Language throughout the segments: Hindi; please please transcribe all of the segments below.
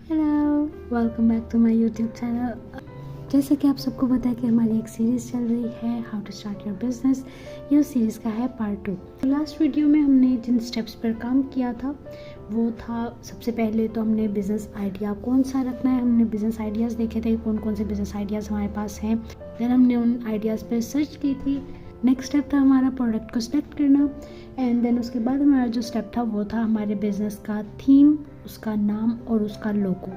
Hello, welcome back to my YouTube channel. जैसा कि आप सबको पता है कि हमारी एक सीरीज़ चल रही है how to start your business. ये उस सीरीज़ का है पार्ट 2। तो लास्ट वीडियो में हमने जिन स्टेप्स पर काम किया था वो था, सबसे पहले तो हमने बिज़नेस आइडिया कौन सा रखना है, हमने बिज़नेस आइडियाज़ देखे थे कौन कौन से बिज़नेस आइडियाज़ हमारे पास हैं। देन हमने उन आइडियाज़ पर सर्च की थी। नेक्स्ट स्टेप था हमारा प्रोडक्ट को सिलेक्ट करना एंड देन उसके बाद हमारा जो स्टेप था वो था हमारे बिज़नेस का थीम, उसका नाम और उसका लोगो।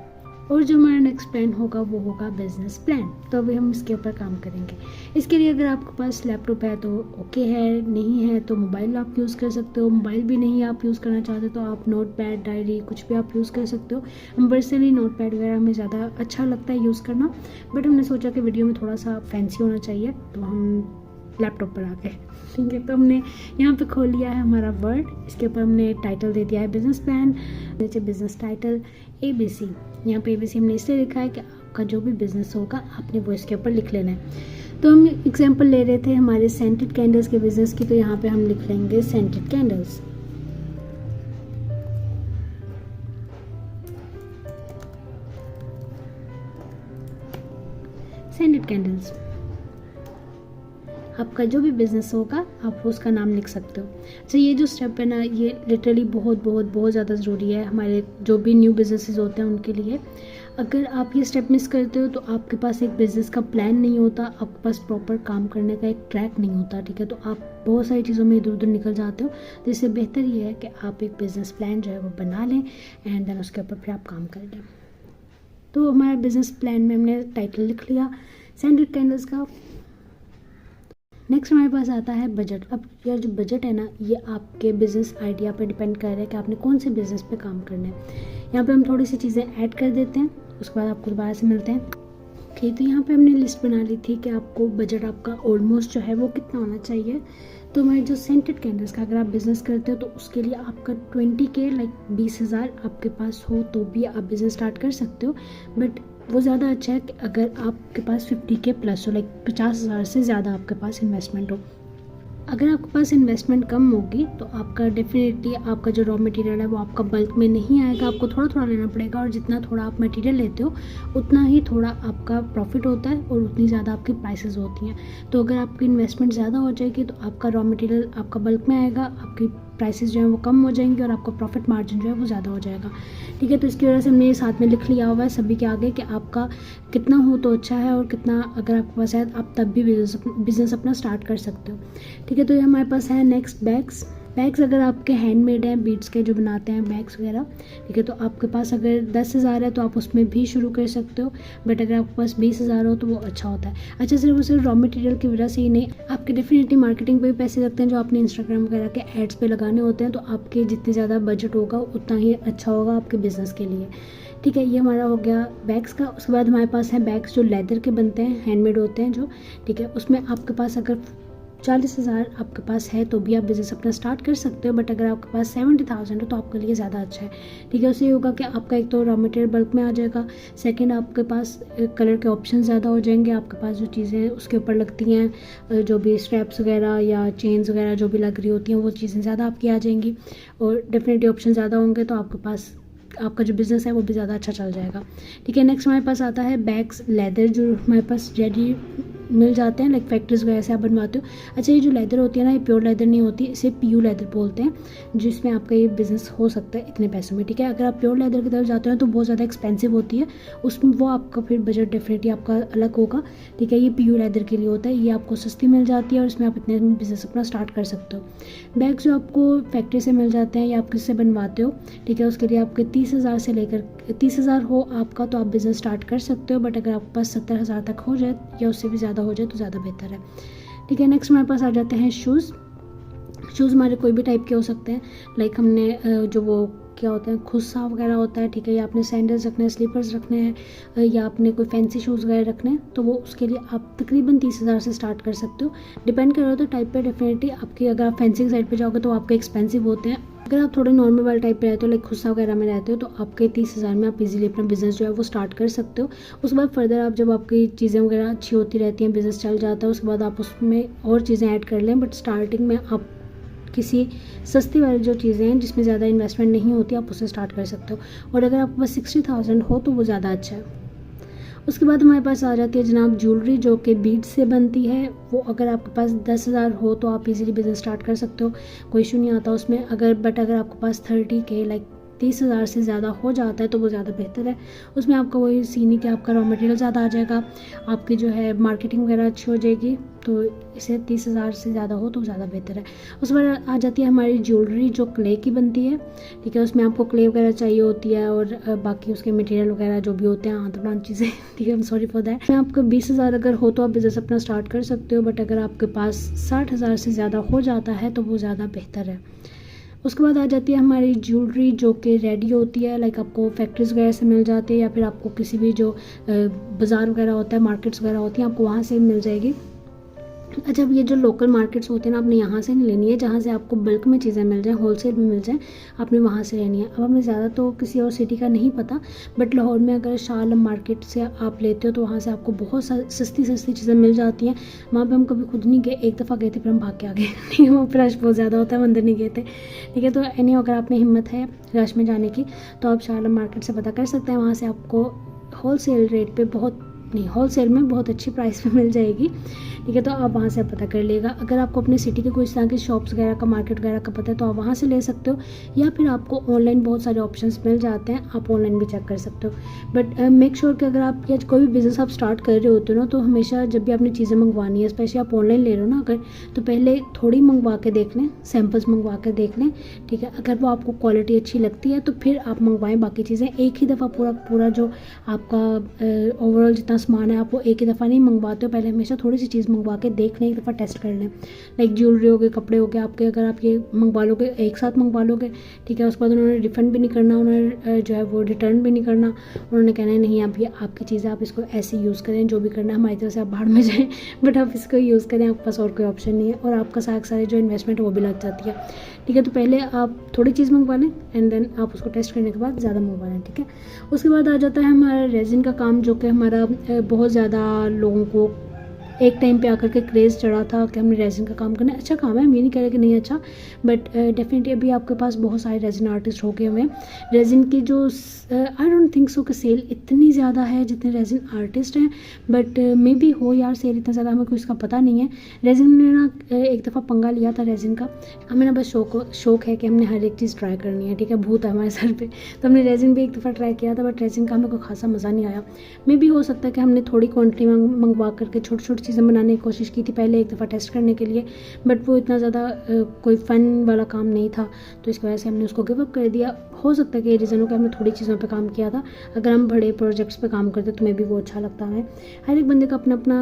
और जो हमारा नेक्स्ट प्लान होगा वो होगा बिजनेस प्लान। तो अभी हम इसके ऊपर काम करेंगे। इसके लिए अगर आपके पास लैपटॉप है तो ओके है, नहीं है तो मोबाइल आप यूज़ कर सकते हो। मोबाइल भी नहीं आप यूज़ करना चाहते तो आप नोट पैड, डायरी कुछ भी आप यूज़ कर सकते हो। हम पर्सनली नोट पैड वगैरह में ज़्यादा अच्छा लगता है यूज़ करना, बट हमने सोचा कि वीडियो में थोड़ा सा फैंसी होना चाहिए तो हम लैपटॉप पर आ गए। ठीक है, तो हमने यहाँ पे खोल लिया है हमारा वर्ड। इसके ऊपर हमने टाइटल दे दिया है बिजनेस प्लान, नीचे बिजनेस टाइटल ABC। यहाँ पे ABC हमने इसलिए लिखा है कि आपका जो भी बिजनेस होगा आपने वो इसके ऊपर लिख लेना है। तो हम एग्जांपल ले रहे थे हमारे सेंटेड कैंडल्स के बिजनेस की, तो यहाँ पे हम लिख लेंगे सेंटेड कैंडल्स। सेंटेड कैंडल्स आपका जो भी बिज़नेस होगा आप उसका नाम लिख सकते हो। अच्छा, ये जो स्टेप है ना, ये लिटरली बहुत बहुत बहुत ज़्यादा ज़रूरी है हमारे जो भी न्यू बिजनेसेस होते हैं उनके लिए। अगर आप ये स्टेप मिस करते हो तो आपके पास एक बिज़नेस का प्लान नहीं होता, आपके पास प्रॉपर काम करने का एक ट्रैक नहीं होता। ठीक है, तो आप बहुत सारी चीज़ों में इधर उधर निकल जाते हो। तो इससे बेहतर ये है कि आप एक बिज़नेस प्लान जो है वो बना लें एंड देन उसके ऊपर फिर आप काम कर लें। तो हमारा बिज़नेस प्लान में हमने टाइटल लिख लिया सेंटेड कैंडल्स का। नेक्स्ट हमारे पास आता है बजट। अब यार जो बजट है ना, ये आपके बिज़नेस आइडिया पर डिपेंड कर रहा है कि आपने कौन से बिज़नेस पे काम करना है। यहाँ पे हम थोड़ी सी चीज़ें ऐड कर देते हैं, उसके बाद आपको दोबारा से मिलते हैं। ओके, तो यहाँ पे हमने लिस्ट बना ली थी कि आपको बजट आपका ऑलमोस्ट जो है वो कितना होना चाहिए। तो हमारे जो सेंटेड कैंडल्स का अगर आप बिज़नेस करते हो तो उसके लिए आपका 20K लाइक 20,000 आपके पास हो तो भी आप बिज़नेस स्टार्ट कर सकते हो। बट वो ज़्यादा अच्छा है कि अगर आपके पास 50K प्लस हो, लाइक 50,000 से ज़्यादा आपके पास इन्वेस्टमेंट हो। अगर आपके पास इन्वेस्टमेंट कम होगी तो आपका डेफिनेटली आपका जो रॉ मटेरियल है वो आपका बल्क में नहीं आएगा, आपको थोड़ा थोड़ा लेना पड़ेगा। और जितना थोड़ा आप मटेरियल लेते हो उतना ही थोड़ा आपका प्रॉफिट होता है और उतनी ज़्यादा आपकी प्राइसेस होती हैं। तो अगर आपकी इन्वेस्टमेंट ज़्यादा हो जाएगी तो आपका रॉ मटेरियल आपका बल्क में आएगा, आपकी प्राइसेस जो है वो कम हो जाएंगी और आपका प्रॉफिट मार्जिन जो है वो ज़्यादा हो जाएगा। ठीक है, तो इसकी वजह से हमने ये साथ में लिख लिया हुआ है सभी के आगे कि आपका कितना हो तो अच्छा है और कितना अगर आपके पास है आप तब भी बिज़नेस अपना स्टार्ट कर सकते हो। ठीक है, तो ये हमारे पास है नेक्स्ट बैग्स। अगर आपके हैंडमेड हैं, बीड्स के जो बनाते हैं बैग्स वगैरह, ठीक है, तो आपके पास अगर 10,000 है तो आप उसमें भी शुरू कर सकते हो। बट अगर आपके पास 20,000 हो तो वो अच्छा होता है। अच्छा, सिर्फ रॉ मटेरियल की वजह से ही नहीं, आपके डेफिनेटली मार्केटिंग पे भी पैसे लगते हैं जो आपने इंस्टाग्राम वगैरह के एड्स पे लगाने होते हैं। तो आपके जितनी ज़्यादा बजट होगा उतना ही अच्छा होगा आपके बिज़नेस के लिए। ठीक है, ये हमारा हो गया बैग्स का। उसके बाद हमारे पास है बैग्स जो लेदर के बनते हैं, हैंडमेड होते हैं जो। ठीक है, उसमें आपके पास अगर 40,000 आपके पास है तो भी आप बिज़नेस अपना स्टार्ट कर सकते हो। बट अगर आपके पास 70,000 है तो आपके लिए ज़्यादा अच्छा है। ठीक है, उससे ये होगा कि आपका एक तो रॉ मटेरियल बल्क में आ जाएगा, सेकंड आपके पास कलर के ऑप्शन ज़्यादा हो जाएंगे, आपके पास जो चीज़ें उसके ऊपर लगती हैं जो भी स्ट्रैप्स वगैरह या चेन्स वगैरह जो भी लग रही होती हैं वो चीज़ें ज़्यादा आपकी आ जाएंगी और डेफिनेटली ऑप्शन ज़्यादा होंगे तो आपके पास आपका जो बिज़नेस है वो भी ज़्यादा अच्छा चल जाएगा। ठीक है, नेक्स्ट हमारे पास आता है बैग्स लेदर, जो हमारे पास रेडी मिल जाते हैं, लाइक फैक्ट्रीज वगैरह से आप बनवाते हो। अच्छा, ये जो लेदर होती है ना, ये प्योर लेदर नहीं होती, इसे PU लेदर बोलते हैं, जिसमें आपका ये बिज़नेस हो सकता है इतने पैसों में। ठीक है, अगर आप प्योर लेदर की तरफ जाते हो तो बहुत ज़्यादा एक्सपेंसिव होती है, उसमें वो आपका फिर बजट डेफिनेटली आपका अलग होगा। ठीक है, ये PU लेदर के लिए होता है, ये आपको सस्ती मिल जाती है और इसमें आप इतने बिज़नेस अपना स्टार्ट कर सकते हो। बैग जो आपको फैक्ट्री से मिल जाते हैं या आप किससे बनवाते हो, ठीक है, उसके लिए आपके 30,000 से लेकर 30,000 हो आपका तो आप बिज़नेस स्टार्ट कर सकते हो। बट अगर आपके पास 70,000 तक हो जाए या उससे भी ज़्यादा हो जाए तो ज़्यादा बेहतर है। ठीक है, नेक्स्ट हमारे पास आ जाते हैं शूज़। हमारे कोई भी टाइप के हो सकते हैं, लाइक हमने जो वो क्या होता है खुस्सा वगैरह होता है। ठीक है, या आपने सैंडल्स रखने हैं, स्लीपर्स रखने हैं या आपने कोई फैंसी शूज़ वगैरह रखने हैं तो वो उसके लिए आप तकरीबन 30,000 से स्टार्ट कर सकते हो। डिपेंड कर रहा हो तो टाइप पे डेफिनेटली आपकी, अगर आप फैंसी साइड पे जाओगे तो आपके एक्सपेंसिव होते हैं। अगर आप थोड़े नॉर्मल वाले टाइप पे रहते हो, लाइक खुस्सा वगैरह में रहते हो, तो आपके 30,000 में आप इजीली अपना बिज़नेस जो है वो स्टार्ट कर सकते हो। उसके बाद फर्दर आप जब आपकी चीज़ें वगैरह अच्छी होती रहती हैं, बिज़नेस चल जाता है, उसके बाद आप उसमें और चीज़ें ऐड कर लें। बट स्टार्टिंग में आप किसी सस्ती वाली जो चीज़ें हैं जिसमें ज़्यादा इन्वेस्टमेंट नहीं होती, आप उससे स्टार्ट कर सकते हो। और अगर आपके पास 60,000 हो तो वो ज़्यादा अच्छा है। उसके बाद हमारे पास आ जाती है जनाब ज्वेलरी, जो कि बीड्स से बनती है। वो अगर आपके पास 10,000 हो तो आप इजीली बिजनेस स्टार्ट कर सकते हो, कोई इशू नहीं आता उसमें। अगर आपके पास 30K लाइक 30,000 से ज़्यादा हो जाता है तो वो ज़्यादा बेहतर है। उसमें आपका वही सीन है कि आपका रॉ मटेरियल ज़्यादा आ जाएगा, आपकी जो है मार्केटिंग वगैरह अच्छी हो जाएगी। तो इसे 30,000 से ज़्यादा हो तो ज़्यादा बेहतर है। उसके बाद आ जाती है हमारी ज्वेलरी जो क्ले की बनती है, ठीक है। उसमें आपको क्ले वगैरह चाहिए होती है और बाकी उसके मटेरियल वगैरह जो भी होते हैं, हाथ बनानी चीज़ें, ठीक है। I am sorry for that. आपको 20,000 अगर हो तो आप बिज़नेस अपना स्टार्ट कर सकते हो, बट अगर आपके पास 60,000 से ज़्यादा हो जाता है तो वो ज़्यादा बेहतर है। उसके बाद आ जाती है हमारी ज्वेलरी जो कि रेडी होती है, लाइक आपको फैक्ट्रीज वगैरह से मिल जाती है या फिर आपको किसी भी जो बाज़ार वगैरह होता है, मार्केट्स वगैरह होती हैं, आपको वहाँ से मिल जाएगी। अच्छा, अब ये जो लोकल मार्केट्स होते हैं ना, आपने यहाँ से नहीं लेनी है, जहाँ से आपको बल्क में चीज़ें मिल जाएँ, होलसेल में मिल जाएँ, आपने वहाँ से लेनी है। अब हमें ज़्यादा तो किसी और सिटी का नहीं पता, बट लाहौर में अगर शाह आलम मार्केट से आप लेते हो तो वहाँ से आपको बहुत सस्ती चीज़ें मिल जाती हैं। वहाँ पर हम कभी खुद नहीं गए, एक दफ़ा गए थे फिर हम भाग के आ गए, ठीक है। वहाँ पर रश बहुत ज़्यादा होता है, हम अंदर नहीं गए थे, ठीक है। तो एनी अगर आप में हिम्मत है रश में जाने की तो आप शाह आलम मार्केट से पता कर सकते हैं। वहाँ से आपको होलसेल रेट पर होलसेल में बहुत अच्छी प्राइस पे मिल जाएगी, ठीक है। तो आप वहाँ से पता कर लेगा। अगर आपको अपने सिटी के कोई इस तरह की शॉप्स वगैरह का, मार्केट वगैरह का पता है तो आप वहाँ से ले सकते हो, या फिर आपको ऑनलाइन बहुत सारे ऑप्शंस मिल जाते हैं, आप ऑनलाइन भी चेक कर सकते हो। बट मेक श्योर कि अगर आप या कोई भी बिज़नेस आप स्टार्ट कर रहे होते हो ना, तो हमेशा जब भी आपने चीज़ें मंगवानी है, स्पेशली आप ऑनलाइन ले रहे हो ना अगर, तो पहले थोड़ी मंगवा के देख लें, सैम्पल्स मंगवा कर देख लें, ठीक है। अगर वो आपको क्वालिटी अच्छी लगती है तो फिर आप मंगवाएं बाकी चीज़ें। एक ही दफ़ा पूरा जो आपका ओवरऑल जितना सामान है आप वो एक ही दफ़ा नहीं मंगवाते हो, पहले हमेशा थोड़ी सी चीज़ मंगवा के देख लें, एक दफ़ा टेस्ट कर लें। लाइक ज्वेलरी हो गए, कपड़े हो गए आपके, अगर आप ये मंगवा लोगे, एक साथ मंगवा लोगे, ठीक है, उसके बाद उन्होंने रिफ़ंड भी नहीं करना, उन्होंने जो है वो रिटर्न भी नहीं करना, उन्होंने कहना है नहीं आप ये आपकी चीज़ है, आप इसको ऐसे यूज़ करें, जो भी करना है हमारी तरफ से आप बाहर में जाएँ, बट आप इसको यूज़ करें, आपके पास और कोई ऑप्शन नहीं है, और आपका सारे जो इन्वेस्टमेंट है वो भी लग जाती है, ठीक है। तो पहले आप थोड़ी चीज़ मंगवा लें एंड देन आप उसको टेस्ट करने के बाद ज़्यादा मंगवा लें, ठीक है। उसके बाद आ जाता है हमारा रेजिन का काम, जो कि हमारा बहुत ज़्यादा लोगों को एक टाइम पे आकर के क्रेज़ चढ़ा था कि हमने रेजिन का काम करना है। अच्छा काम है, हम ये नहीं कह रहे कि नहीं अच्छा, बट डेफिनेटली अभी आपके पास बहुत सारे रेजिन आर्टिस्ट हो गए हुए हैं। रेजिन की जो आई डोंट थिंक सो कि सेल इतनी ज़्यादा है जितने रेजिन आर्टिस्ट हैं, बट मे बी हो यार सेल इतना ज़्यादा, हमें कुछ इसका पता नहीं है। रेजिन ने ना एक दफ़ा पंगा लिया था रेजिन का, हमें ना बस शौक है कि हमने हर एक चीज़ ट्राई करनी है, ठीक है, भूत है हमारे सर पे। तो हमने रेजिन भी एक दफ़ा ट्राई किया था, बट रेजिन का हमें कोई खासा मज़ा नहीं आया। मे भी हो सकता है कि हमने थोड़ी क्वान्टिटी मंगवा करके छोटी चीज़ें बनाने की कोशिश की थी पहले एक दफ़ा टेस्ट करने के लिए, बट वो इतना ज़्यादा कोई फ़न वाला काम नहीं था, तो इसकी वजह से हमने उसको गिव अप कर दिया। हो सकता है कि ये रीज़न हो कि हमने थोड़ी चीज़ों पे काम किया था, अगर हम बड़े प्रोजेक्ट्स पे काम करते तो मैं भी वो अच्छा लगता है। हर एक बंदे का अपना अपना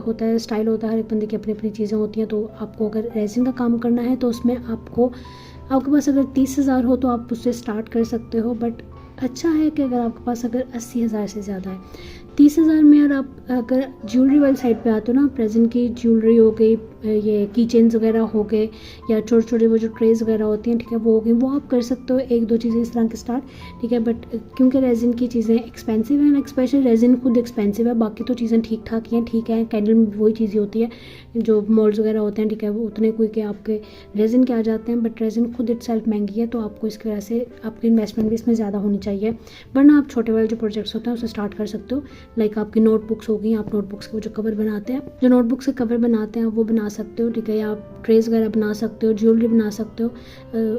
होता है, स्टाइल होता है, हर एक बंदे की अपनी अपनी चीज़ें होती हैं। तो आपको अगर रेजिन का काम करना है तो उसमें आपके पास अगर 30,000 हो तो आप उससे स्टार्ट कर सकते हो, बट अच्छा है कि अगर आपके पास अगर 80,000 से ज़्यादा है, 30,000 में अगर ज्वेलरी वाली साइड पे आते हो ना, प्रेजेंट की ज्वेलरी हो गई, ये की चेन्स वगैरह हो गए, या छोटे छोटे वो जो ट्रेज वगैरह होती हैं, ठीक है, वो हो गई, वो आप कर सकते हो एक दो चीज़ें इस तरह के स्टार्ट, ठीक है। बट क्योंकि रेजिन की चीज़ें एक्सपेंसिव हैं, स्पेशली रेजिन खुद एक्सपेंसिव है, बाकी तो चीज़ें ठीक ठाक ही हैं, ठीक है। कैंडल में वही चीज़ें होती है जो मोल्ड्स वगैरह होते हैं, ठीक है, वो उतने कोई के आपके रेजिन के आ जाते हैं, बट रेजिन खुद इटसेल्फ महंगी है, तो आपको इसकी वजह से आपकी इन्वेस्टमेंट भी इसमें ज़्यादा होनी चाहिए, वरना आप छोटे वाले जो प्रोजेक्ट्स होते हैं उसे स्टार्ट कर सकते हो। लाइक आपकी नोटबुक्स हो गई, आप नोटबुक्स के जो कवर बनाते हैं, जो नोटबुक्स के कवर बनाते हैं वो बना सकते हो, ठीक है, या आप ट्रेस वगैरह बना सकते हो, ज्वेलरी बना सकते हो,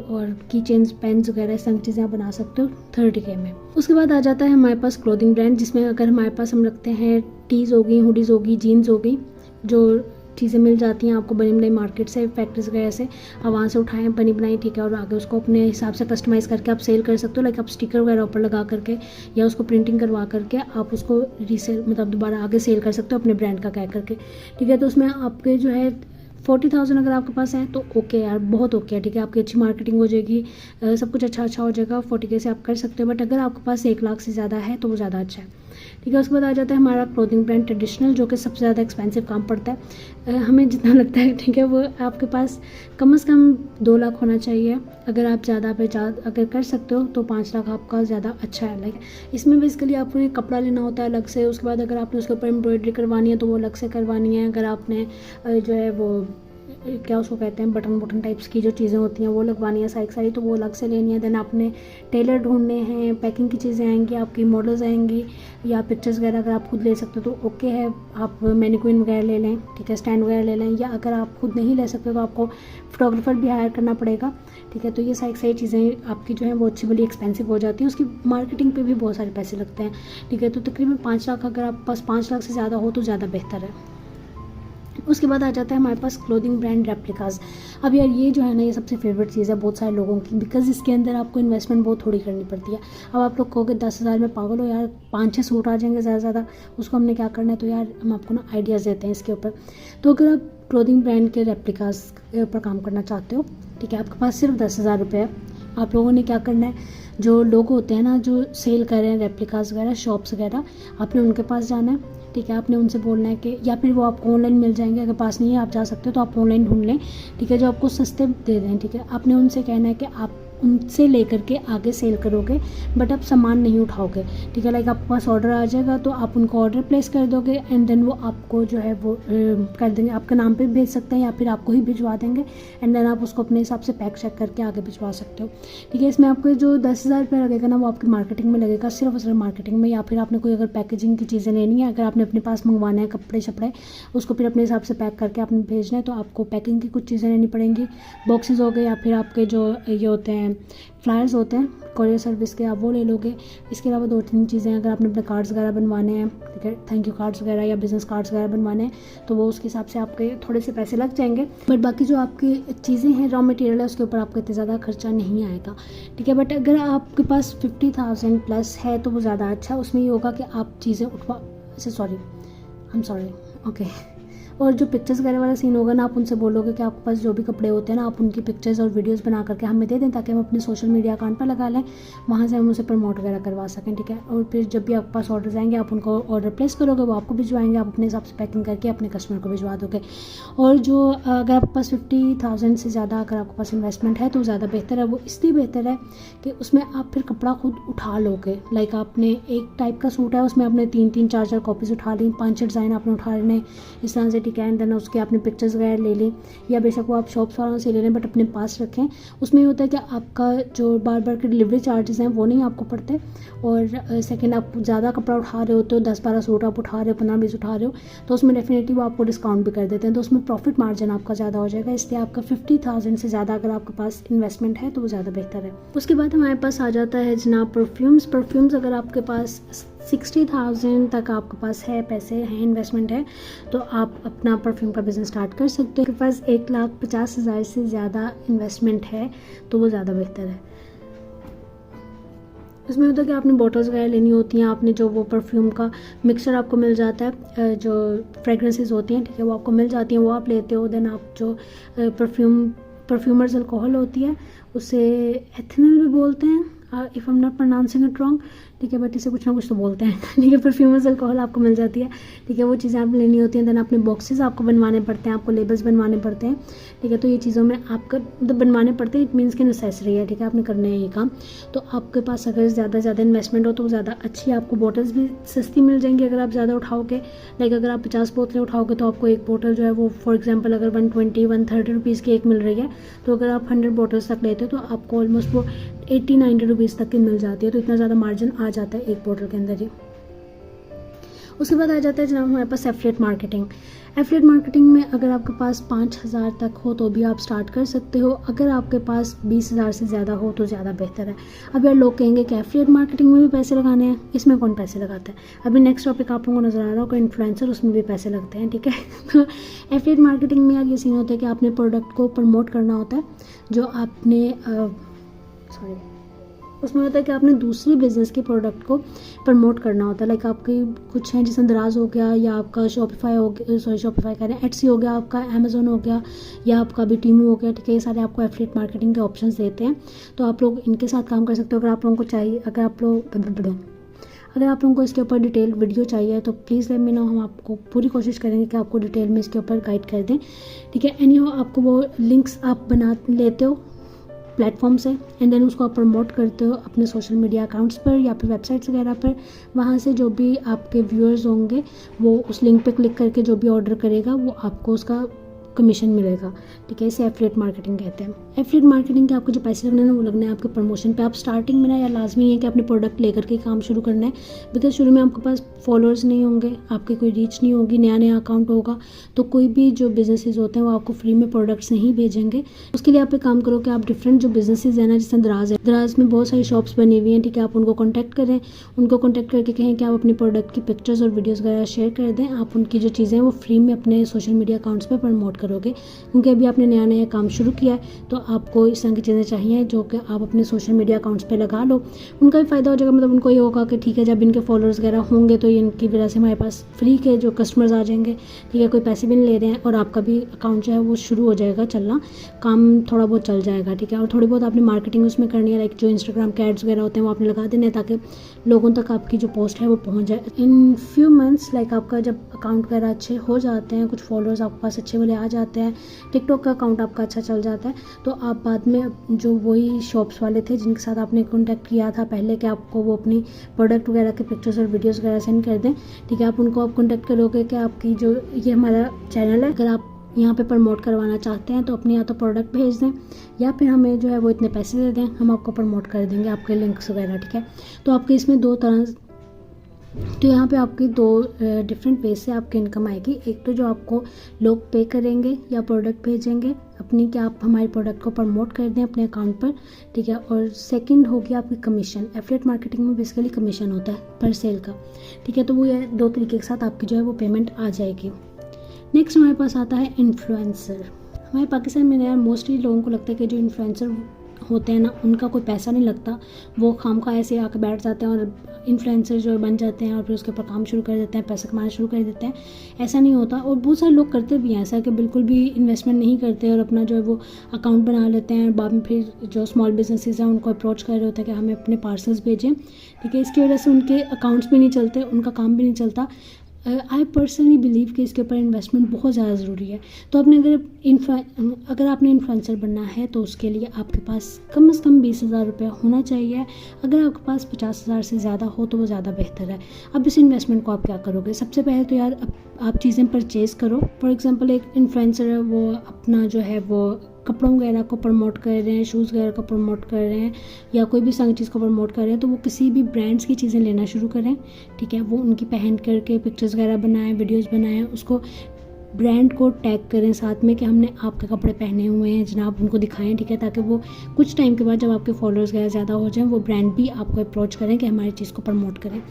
और की चेन्स, पेन्स वगैरह इस तरह की चीज़ें आप बना सकते हो 30K में। उसके बाद आ जाता है हमारे पास क्लोथिंग ब्रांड, जिसमें अगर हमारे पास हम रखते हैं टीज़ हो गई, हुडीज़ हो गई, जीन्स हो गई, जो चीज़ें मिल जाती हैं आपको बनी बनाई मार्केट से, फैक्ट्रीज वगैरह से, आप वहाँ से उठाएं बनी बनाई, ठीक है, और आगे उसको अपने हिसाब से कस्टमाइज़ करके आप सेल कर सकते हो। लाइक आप स्टिकर वगैरह ऊपर लगा करके या उसको प्रिंटिंग करवा करके आप उसको रीसेल मतलब दोबारा आगे सेल कर सकते हो अपने ब्रांड का कह करके, ठीक है। तो उसमें आपके जो है 40,000 अगर आपके पास है तो ओके यार, बहुत ओके है, ठीक है, आपकी अच्छी मार्केटिंग हो जाएगी, सब कुछ अच्छा हो जाएगा, 40K से आप कर सकते हो। बट अगर आपके पास 1 लाख से ज़्यादा है तो वो ज़्यादा अच्छा है, ठीक है। उसके बाद आ जाता है हमारा क्लोथिंग ब्रांड ट्रेडिशनल, जो कि सबसे ज़्यादा एक्सपेंसिव काम पड़ता है, हमें जितना लगता है, ठीक है, वो आपके पास कम से कम 2 लाख होना चाहिए। अगर आप ज़्यादा अगर कर सकते हो तो 5 लाख आपका ज़्यादा अच्छा है। लाइक इसमें बेसिकली आपको कपड़ा लेना होता है अलग से, उसके बाद अगर आपने उसके ऊपर एम्ब्रॉयडरी करवानी है तो वो अलग से करवानी है, अगर आपने जो है वो क्या उसको कहते हैं, बटन टाइप्स की जो चीज़ें होती हैं वो लगवानी है सारी, तो वो अलग से लेनी है। देन आपने टेलर ढूंढने हैं, पैकिंग की चीज़ें आएंगी, आपकी मॉडल्स आएंगी, या पिक्चर्स वगैरह अगर आप खुद ले सकते हो तो ओके है, आप मैनिक्विन वगैरह ले लें, ठीक है, स्टैंड वगैरह ले लें, या अगर आप खुद नहीं ले सकते तो आपको फोटोग्राफर भी हायर करना पड़ेगा, ठीक है। तो ये सारी चीज़ें आपकी जो है वो अच्छी बड़ी एक्सपेंसिव हो जाती हैं, उसकी मार्केटिंग पे भी बहुत सारे पैसे लगते हैं, ठीक है। तो तकरीबन 5 लाख, अगर आप पास 5 लाख से ज़्यादा हो तो ज़्यादा बेहतर है। उसके बाद आ जाता है हमारे पास क्लोथिंग ब्रांड रेप्लिकाज। अब यार ये जो है ना, ये सबसे फेवरेट चीज़ है बहुत सारे लोगों की, बिकॉज इसके अंदर आपको इन्वेस्टमेंट बहुत थोड़ी करनी पड़ती है। अब आप लोग कहोगे 10,000 में पागल हो यार, 5-6 सूट आ जाएंगे ज़्यादा, उसको हमने क्या करना है। तो यार हम आपको ना आइडियाज़ देते हैं इसके ऊपर। तो अगर आप क्लोथिंग ब्रांड के रेप्लिकाज के ऊपर काम करना चाहते हो, ठीक है, आपके पास सिर्फ 10,000 रुपये है। आप लोगों ने क्या करना है, जो लोग होते हैं ना जो सेल कर रहे हैं रेप्लिकाज वगैरह, शॉप्स वगैरह, आपने उनके पास जाना है, ठीक है। आपने उनसे बोलना है कि, या फिर वो आपको ऑनलाइन मिल जाएंगे, अगर पास नहीं है आप जा सकते हो तो आप ऑनलाइन ढूंढ लें, ठीक है, जो आपको सस्ते दे दें, ठीक है। आपने उनसे कहना है कि आप उनसे लेकर के आगे सेल करोगे, बट आप सामान नहीं उठाओगे, ठीक है। लाइक आपके पास ऑर्डर आ जाएगा तो आप उनको ऑर्डर प्लेस कर दोगे, एंड देन वो आपको जो है वो कर देंगे, आपके नाम पे भेज सकते हैं या फिर आपको ही भिजवा देंगे, एंड देन आप उसको अपने हिसाब से पैक चेक करके आगे भिजवा सकते हो, ठीक है। इसमें आपको जो 10,000 रुपये लगेगा ना, वो आपकी मार्केटिंग में लगेगा, सिर्फ और सिर्फ मार्केटिंग में। या फिर आपने कोई अगर पैकेजिंग की चीज़ें लेनी है, अगर आपने अपने पास मंगवाना है कपड़े शपड़े, उसको फिर अपने हिसाब से पैक करके आपने भेजना है, तो आपको पैकिंग की कुछ चीज़ें लेनी पड़ेंगी, बॉक्सेस हो गए, या फिर आपके जो ये होते हैं फ्लायर्स होते हैं कोरियर सर्विस के, आप वो ले लोगे। इसके अलावा 2-3 चीज़ें, अगर आपने अपने कार्ड्स वगैरह बनवाने हैं, ठीक है, थैंक यू कार्ड्स वगैरह या बिजनेस कार्ड्स वगैरह बनवाने हैं, तो वो उसके हिसाब से आपके थोड़े से पैसे लग जाएंगे। बट बाकी जो आपकी चीज़ें हैं, रॉ मटेरियल है, उसके ऊपर आपको इतना ज़्यादा खर्चा नहीं आएगा, ठीक है। बट अगर आपके पास 50,000 प्लस है तो वो ज़्यादा अच्छा, उसमें ये होगा कि आप चीज़ें उठवा, ओके। और जो पिक्चर्स वगैरह वाला सीन होगा ना, आप उनसे बोलोगे कि आपके पास जो भी कपड़े होते हैं ना, आप उनकी पिक्चर्स और वीडियोस बना करके हमें दे दें, ताकि हम अपने सोशल मीडिया अकाउंट पर लगा लें, वहाँ से हम उसे प्रमोट वगैरह करवा सकें, ठीक है। और फिर जब भी आपके पास ऑर्डर्स आएंगे, आप उनको ऑर्डर प्लेस करोगे, वो आपको भिजवाएंगे, आप अपने हिसाब से पैकिंग करके अपने कस्टमर को भिजवा दोगे। और जो अगर आपके पास 50,000 से ज़्यादा अगर आपके पास इन्वेस्टमेंट है तो ज़्यादा बेहतर है। वो इसलिए बेहतर है कि उसमें आप फिर कपड़ा खुद उठा लोगे। लाइक आपने एक टाइप का सूट है, उसमें आपने 3-3 4-4 कॉपीज़ उठा ली, 5-6 डिज़ाइन आपने उठा लेने इस तरह से, ठीक है। एंड देन उसके आपने पिक्चर्स वगैरह ले ली, या बेशक वो आप शॉप्स वालों से ले लें, बट अपने पास रखें। उसमें ये होता है कि आपका जो बार बार के डिलीवरी चार्जेस हैं वो नहीं आपको पड़ते, और सेकंड आप ज़्यादा कपड़ा उठा रहे होते हो, 10-12 सूट आप उठा रहे हो, 15-20 उठा रहे हो, तो उसमें डेफिनेटली वो आपको डिस्काउंट भी कर देते हैं, तो उसमें प्रॉफिट मार्जिन आपका ज़्यादा हो जाएगा। इसलिए आपका 50,000 से ज़्यादा अगर आपके पास इन्वेस्टमेंट है तो वो ज़्यादा बेहतर है। उसके बाद हमारे पास आ जाता है जनाब परफ्यूम्स। अगर आपके पास 60,000 तक आपके पास है, पैसे हैं, इन्वेस्टमेंट है, तो आप अपना परफ्यूम का बिज़नेस स्टार्ट कर सकते हो। आपके पास 1,50,000 से ज़्यादा इन्वेस्टमेंट है तो वो ज़्यादा बेहतर है। इसमें होता है कि आपने बॉटल्स वगैरह लेनी होती हैं, आपने जो वो परफ्यूम का मिक्सचर आपको मिल जाता है, जो फ्रेगरेंसेस होती हैं, ठीक है, वो आपको मिल जाती हैं, वो आप लेते हो। देन आप जो परफ्यूमर्स अल्कोहल होती है, उसे एथेनॉल भी बोलते हैं, if I am not pronouncing it wrong, ठीक है, बट इसे कुछ ना कुछ तो बोलते हैं, ठीक है। परफ्यूमर्स अल्कोहल आपको मिल जाती है, ठीक है, वो चीज़ें आप लेनी होती हैं। देन अपने बॉक्सेस आपको बनवाने पड़ते हैं, आपको लेबल्स बनवाने पड़ते हैं, ठीक है। तो ये चीज़ों में आपका मतलब बनवाने पड़ते हैं, इट मीन्स कि नेसेसरी है, ठीक है, आपने करने हैं ये काम। तो आपके पास अगर ज़्यादा इन्वेस्टमेंट हो तो वो ज़्यादा अच्छी है। आपको बॉटल्स भी सस्ती मिल जाएंगी अगर आप ज़्यादा उठाओगे। लाइक अगर आप 50 बोतलें उठाओगे तो आपको एक बोतल जो है वो फॉर एग्जाम्पल अगर 120-130 रुपीज़ की एक मिल रही है, तो अगर आप 100 बॉटल्स तक लेते हो तो आपको ऑलमोस्ट वो 80-90 रुपीज़ तक की मिल जाती है। तो इतना ज़्यादा मार्जिन आ जाता है एक बोतल के अंदर ही। उसके बाद आ जाता है जनाब हमारे पास एफिलिएट मार्केटिंग में अगर आपके पास 5,000 तक हो तो भी आप स्टार्ट कर सकते हो। अगर आपके पास 20,000 से ज़्यादा हो तो ज़्यादा बेहतर है। अब यार लोग कहेंगे कि एफिलिएट मार्केटिंग में भी पैसे लगाने हैं, इसमें कौन पैसे लगाता है? अभी नेक्स्ट टॉपिक आप लोगों को नज़र आ रहा होगा इन्फ्लुएंसर, उसमें भी पैसे लगते हैं, ठीक है। तो एफिलिएट मार्केटिंग में यार ये सीन होता है कि आपने प्रोडक्ट को प्रमोट करना होता है, जो आपने उसमें होता है कि आपने दूसरी बिजनेस के प्रोडक्ट को प्रमोट करना होता है। लाइक आपके कुछ हैं जैसे दराज हो गया, या आपका शॉपिफाई कह रहे हैं, एटसी हो गया, आपका अमेजोन हो गया, या आपका भी टीमू हो गया, ठीक है। ये सारे आपको एफिलिएट मार्केटिंग के ऑप्शंस देते हैं, तो आप लोग इनके साथ काम कर सकते हो। अगर आप लोगों को चाहिए, अगर आप लोगों को इसके ऊपर डिटेल वीडियो चाहिए तो प्लीज़ लेट मी नो, हम आपको पूरी कोशिश करेंगे कि आपको डिटेल में इसके ऊपर गाइड कर दें, ठीक है। एनी हाउ आपको वो लिंक्स आप बना लेते हो प्लेटफॉर्म से, एंड देन उसको आप प्रमोट करते हो अपने सोशल मीडिया अकाउंट्स पर या फिर वेबसाइट्स वगैरह पर। वहाँ से जो भी आपके व्यूअर्स होंगे वो उस लिंक पे क्लिक करके जो भी ऑर्डर करेगा वो आपको उसका कमीशन मिलेगा। ठीक है, इसे एफिलिएट मार्केटिंग कहते हैं। एफिलिएट मार्केटिंग के आपको जो पैसे लगने हैं वो लगने हैं आपके प्रमोशन पे। आप स्टार्टिंग में ना या लाजमी है कि अपने प्रोडक्ट लेकर के काम शुरू करना है, बिकॉज शुरू में आपके पास फॉलोअर्स नहीं होंगे, आपकी कोई रीच नहीं होगी, नया अकाउंट होगा, तो कोई भी जो बिजनेसेस होते हैं वो आपको फ्री में प्रोडक्ट्स नहीं भेजेंगे। उसके लिए आप एक काम करो कि आप डिफरेंट जो बिजनेसेस हैं ना, जैसे दराज में बहुत सारी शॉप्स बनी हुई हैं, ठीक है, आप उनको कॉन्टैक्ट करें, उनको कॉन्टैक्ट करके कहें कि आप अपनी प्रोडक्ट की पिक्चर्स और वीडियोज़ वगैरह शेयर कर दें। आप उनकी जो चीज़ें हैं वो फ्री में अपने सोशल मीडिया अकाउंट्स पर प्रमोट करोगे, क्योंकि अभी आपने नया काम शुरू किया है, तो आपको इस तरह की चीज़ें चाहिए जो कि आप अपने सोशल मीडिया अकाउंट्स पे लगा लो। उनका भी फ़ायदा हो जाएगा, मतलब उनको ये होगा कि ठीक है, जब इनके फॉलोअर्स वगैरह होंगे तो इनकी वजह से हमारे पास फ्री के जो कस्टमर्स आ जाएंगे, ठीक है, कोई पैसे भी नहीं ले रहे हैं, और आपका भी अकाउंट जो है वो शुरू हो जाएगा चलना, काम थोड़ा बहुत चल जाएगा। ठीक है, और थोड़ी बहुत आपने मार्केटिंग उसमें करनी है, लाइक जो इंस्टाग्राम के एड्स वगैरह होते हैं वो आपने लगा देने हैं, ताकि लोगों तक आपकी जो पोस्ट है वो पहुँच जाए। इन फ्यू मंथ्स लाइक आपका जब अकाउंट वगैरह अच्छे हो जाते हैं, कुछ फॉलोअर्स आपके पास अच्छे वाले आ जाते हैं, टिकटॉक का अकाउंट आपका अच्छा चल जाता है, तो आप बाद में जो वही शॉप्स वाले थे जिनके साथ आपने कॉन्टैक्ट किया था पहले कि आपको वो अपनी प्रोडक्ट वगैरह के पिक्चर्स और वीडियोस वगैरह सेंड कर दें, ठीक है, आप उनको आप कॉन्टैक्ट करोगे कि आपकी जो ये हमारा चैनल है, अगर आप यहाँ पे प्रमोट करवाना चाहते हैं तो अपने या तो प्रोडक्ट भेज दें या फिर हमें जो है वो इतने पैसे दे दें, हम आपको प्रमोट कर देंगे, आपके लिंक्स वगैरह। ठीक है, तो आपके इसमें दो तरह, तो यहाँ पे आपकी दो डिफरेंट वे से आपकी इनकम आएगी। एक तो जो आपको लोग पे करेंगे या प्रोडक्ट भेजेंगे अपनी कि आप हमारे प्रोडक्ट को प्रमोट कर दें अपने अकाउंट पर, ठीक है, और सेकंड होगी आपकी कमीशन। एफिलिएट मार्केटिंग में बेसिकली कमीशन होता है पर सेल का, ठीक है, तो वो ये दो तरीके के साथ आपकी जो है वो पेमेंट आ जाएगी। नेक्स्ट हमारे पास आता है इन्फ्लुएंसर। हमारे पाकिस्तान में यार मोस्टली लोगों को लगता है कि जो इन्फ्लुएंसर होते हैं ना उनका कोई पैसा नहीं लगता, वो खामखा ऐसे आके बैठ जाते हैं और इन्फ्लुएंसर जो बन जाते हैं और फिर उसके ऊपर काम शुरू कर देते हैं, पैसा कमाना शुरू कर देते हैं। ऐसा नहीं होता, और बहुत सारे लोग करते भी हैं ऐसा कि बिल्कुल भी इन्वेस्टमेंट नहीं करते और अपना जो है वो अकाउंट बना लेते हैं, बाद में फिर जो स्मॉल बिजनेसेस हैं उनको अप्रोच कर रहे होते हैं कि हमें अपने पार्सल्स भेजें, ठीक है, इसकी वजह से उनके अकाउंट्स भी नहीं चलते, उनका काम भी नहीं चलता। आई पर्सनली बिलीव कि इसके ऊपर इन्वेस्टमेंट बहुत ज़्यादा ज़रूरी है। तो आपने अगर आपने इन्फ्लुएंसर बनना है तो उसके लिए आपके पास कम से कम 20,000 रुपया होना चाहिए। अगर आपके पास 50,000 से ज़्यादा हो तो वो ज़्यादा बेहतर है। अब इस इन्वेस्टमेंट को आप क्या करोगे? सबसे पहले तो यार आप चीज़ें परचेज़ करो। फॉर एग्जांपल एक इन्फ्लुएंसर है, वो अपना जो है वो कपड़ों वगैरह को प्रमोट कर रहे हैं, शूज़ वगैरह को प्रमोट कर रहे हैं, या कोई भी संग चीज़ को प्रमोट कर रहे हैं, तो वो किसी भी ब्रांड्स की चीज़ें लेना शुरू करें, ठीक है, वो उनकी पहन करके पिक्चर्स वगैरह बनाएं, वीडियोस बनाएं, उसको ब्रांड को टैग करें साथ में कि हमने आपके कपड़े पहने हुए हैं जनाब, उनको दिखाएं, ठीक है, ताकि वो कुछ टाइम के बाद जब आपके फॉलोअर्स वगैरह ज़्यादा हो जाएं वो ब्रांड भी आपको अप्रोच करें कि हमारी चीज़ को प्रमोट करें।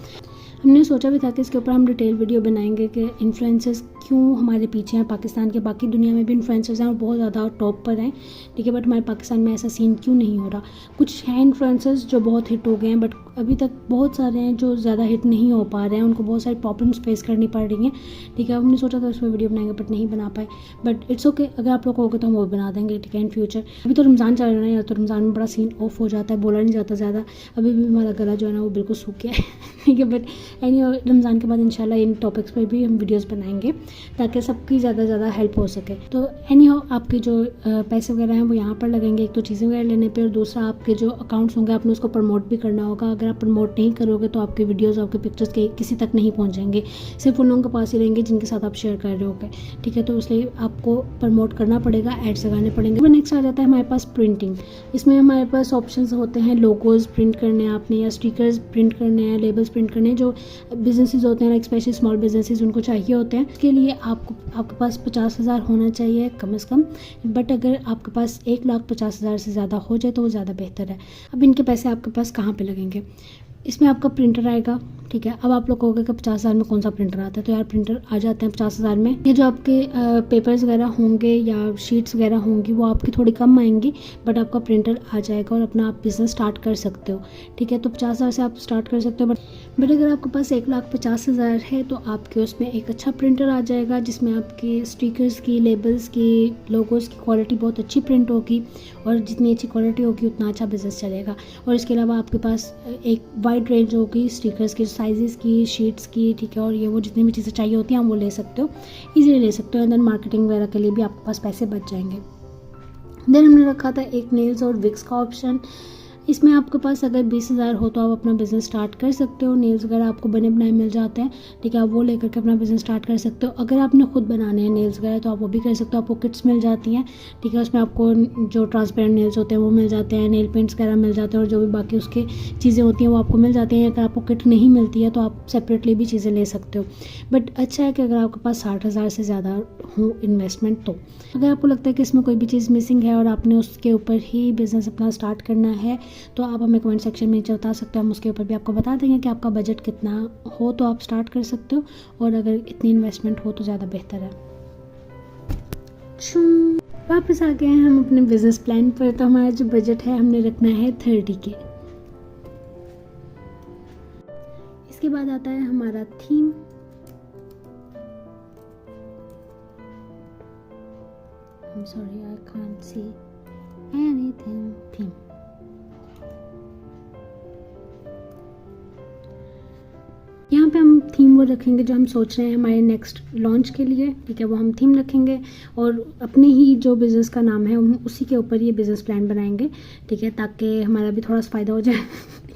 हमने सोचा भी था कि इसके ऊपर हम डिटेल वीडियो बनाएंगे कि इन्फ्लुएंसर्स क्यों हमारे पीछे हैं पाकिस्तान के, बाकी दुनिया में भी इन्फ्लुएंसर्स हैं और बहुत ज़्यादा टॉप पर हैं, ठीक है, बट हमारे पाकिस्तान में ऐसा सीन क्यों नहीं हो रहा। कुछ हैं इन्फ्लुएंसर्स जो बहुत हिट हो गए हैं, बट अभी तक बहुत सारे हैं जो ज़्यादा हिट नहीं हो पा रहे हैं, उनको बहुत सारी प्रॉब्लम्स फेस करनी पड़ रही हैं, ठीक है। हमने सोचा था उस पर वीडियो बनाएंगे बट नहीं बना पाए, बट इट्स ओके, अगर आप लोग कहोगे तो हम वो बना देंगे, ठीक है, इन फ्यूचर। अभी तो रमज़ान चल रहा है यार, तो रमज़ान में बड़ा सीन ऑफ हो जाता है, बोला नहीं जाता ज़्यादा, अभी भी हमारा गला जो है ना वो बिल्कुल सूख गया है, ठीक है, बट एनी रमज़ान के बाद इंशाल्लाह इन टॉपिक्स पर भी हम वीडियोस बनाएंगे ताकि सबकी ज़्यादा से ज़्यादा हेल्प हो सके। तो एनी आपके जो पैसे वगैरह हैं वो यहाँ पर लगेंगे, एक तो चीज़ें वगैरह लेने पे, और दूसरा आपके जो अकाउंट्स होंगे आपने उसको प्रमोट भी करना होगा। अगर आप प्रमोट नहीं करोगे तो आपके वीडियोज़, आपके पिक्चर्स के किसी तक नहीं पहुँचेंगे, सिर्फ उन लोगों के पास ही रहेंगे जिनके साथ आप शेयर कर रहे होगे, ठीक है, तो इसलिए आपको प्रमोट करना पड़ेगा, एड्स लगाने पड़ेंगे। नेक्स्ट आ जाता है हमारे पास प्रिंटिंग। इसमें हमारे पास ऑप्शंस होते हैं, लोगोज प्रिंट करने हैं आपने, या स्टिकर्स प्रिंट करने हैं, लेबल्स प्रिंट करने हैं, जो बिजनेसेस होते हैं, स्पेशली स्मॉल बिजनेसेस, उनको चाहिए होते हैं। इसके लिए आपके पास 50,000 होना चाहिए कम से कम, बट अगर आपके पास 1,50,000 से ज़्यादा हो जाए तो वो ज़्यादा बेहतर है। अब इनके पैसे आपके पास कहाँ पे लगेंगे? इसमें आपका प्रिंटर आएगा, ठीक है। अब आप लोग कहोगे कि 50,000 में कौन सा प्रिंटर आता है, तो यार प्रिंटर आ जाते हैं 50,000 में। ये जो आपके पेपर्स वगैरह होंगे या शीट्स वगैरह होंगी वो आपकी थोड़ी कम आएंगी, बट आपका प्रिंटर आ जाएगा और अपना आप बिज़नेस स्टार्ट कर सकते हो, ठीक है। तो 50,000 से आप स्टार्ट कर सकते हो, बट अगर आपके पास 1,50,000 है तो आपके उसमें एक अच्छा प्रिंटर आ जाएगा जिसमें आपकी स्टिकर्स की, लेबल्स की, लोगोस की क्वालिटी बहुत अच्छी प्रिंट होगी, और जितनी अच्छी क्वालिटी होगी उतना अच्छा बिज़नेस चलेगा। और इसके अलावा आपके पास एक वाइड रेंज होगी स्टिकर्स की, साइज़ की, शीट्स की, ठीक है, और ये वो जितनी भी चीज़ें चाहिए होती हैं आप वो ले सकते हो, ईजिली ले सकते हो, एंड देन मार्केटिंग वगैरह के लिए भी आपके पास पैसे बच जाएंगे। देन हमने रखा था एक नेल्स और विक्स का ऑप्शन। इसमें आपके पास अगर 20,000 हो तो आप अपना बिज़नेस स्टार्ट कर सकते हो। नेल्स वगैरह आपको बने बनाए मिल जाते हैं, ठीक है, आप वो लेकर के अपना बिज़नेस स्टार्ट कर सकते हो। अगर आपने खुद बनाने हैं नेल्स वगैरह तो आप वो भी कर सकते हो, आपको किट्स मिल जाती हैं, ठीक है, उसमें आपको जो ट्रांसपेरेंट नेल्स होते हैं वो मिल जाते हैं, नेल पेंट्स वगैरह मिल जाते हैं, और जो भी बाकी उसके चीज़ें होती हैं वो आपको मिल जाती हैं। अगर आपको किट नहीं मिलती है तो आप सेपरेटली भी चीज़ें ले सकते हो। बट अच्छा है कि अगर आपके पास 60,000 से ज़्यादा हो इन्वेस्टमेंट तो। अगर आपको लगता है कि इसमें कोई भी चीज़ मिसिंग है और आपने उसके ऊपर ही बिज़नेस अपना स्टार्ट करना है तो आप हमें कमेंट सेक्शन में नीचे बता सकते हो, हम उसके ऊपर भी आपको बता देंगे कि आपका बजट कितना हो तो आप स्टार्ट कर सकते हो, और अगर इतनी इन्वेस्टमेंट हो तो ज़्यादा बेहतर है। वापस आ गए हैं हम अपने बिजनेस प्लान पर। तो हमारा जो बजट है हमने रखना है 30K। इसके बाद आता है हमारा theme. I'm sorry, I can't see anything. Theme, यहाँ पे हम थीम वो रखेंगे जो हम सोच रहे हैं हमारे नेक्स्ट लॉन्च के लिए, ठीक है, वो हम थीम रखेंगे और अपने ही जो बिज़नेस का नाम है हम उसी के ऊपर ये बिज़नेस प्लान बनाएंगे, ठीक है, ताकि हमारा भी थोड़ा सा फ़ायदा हो जाए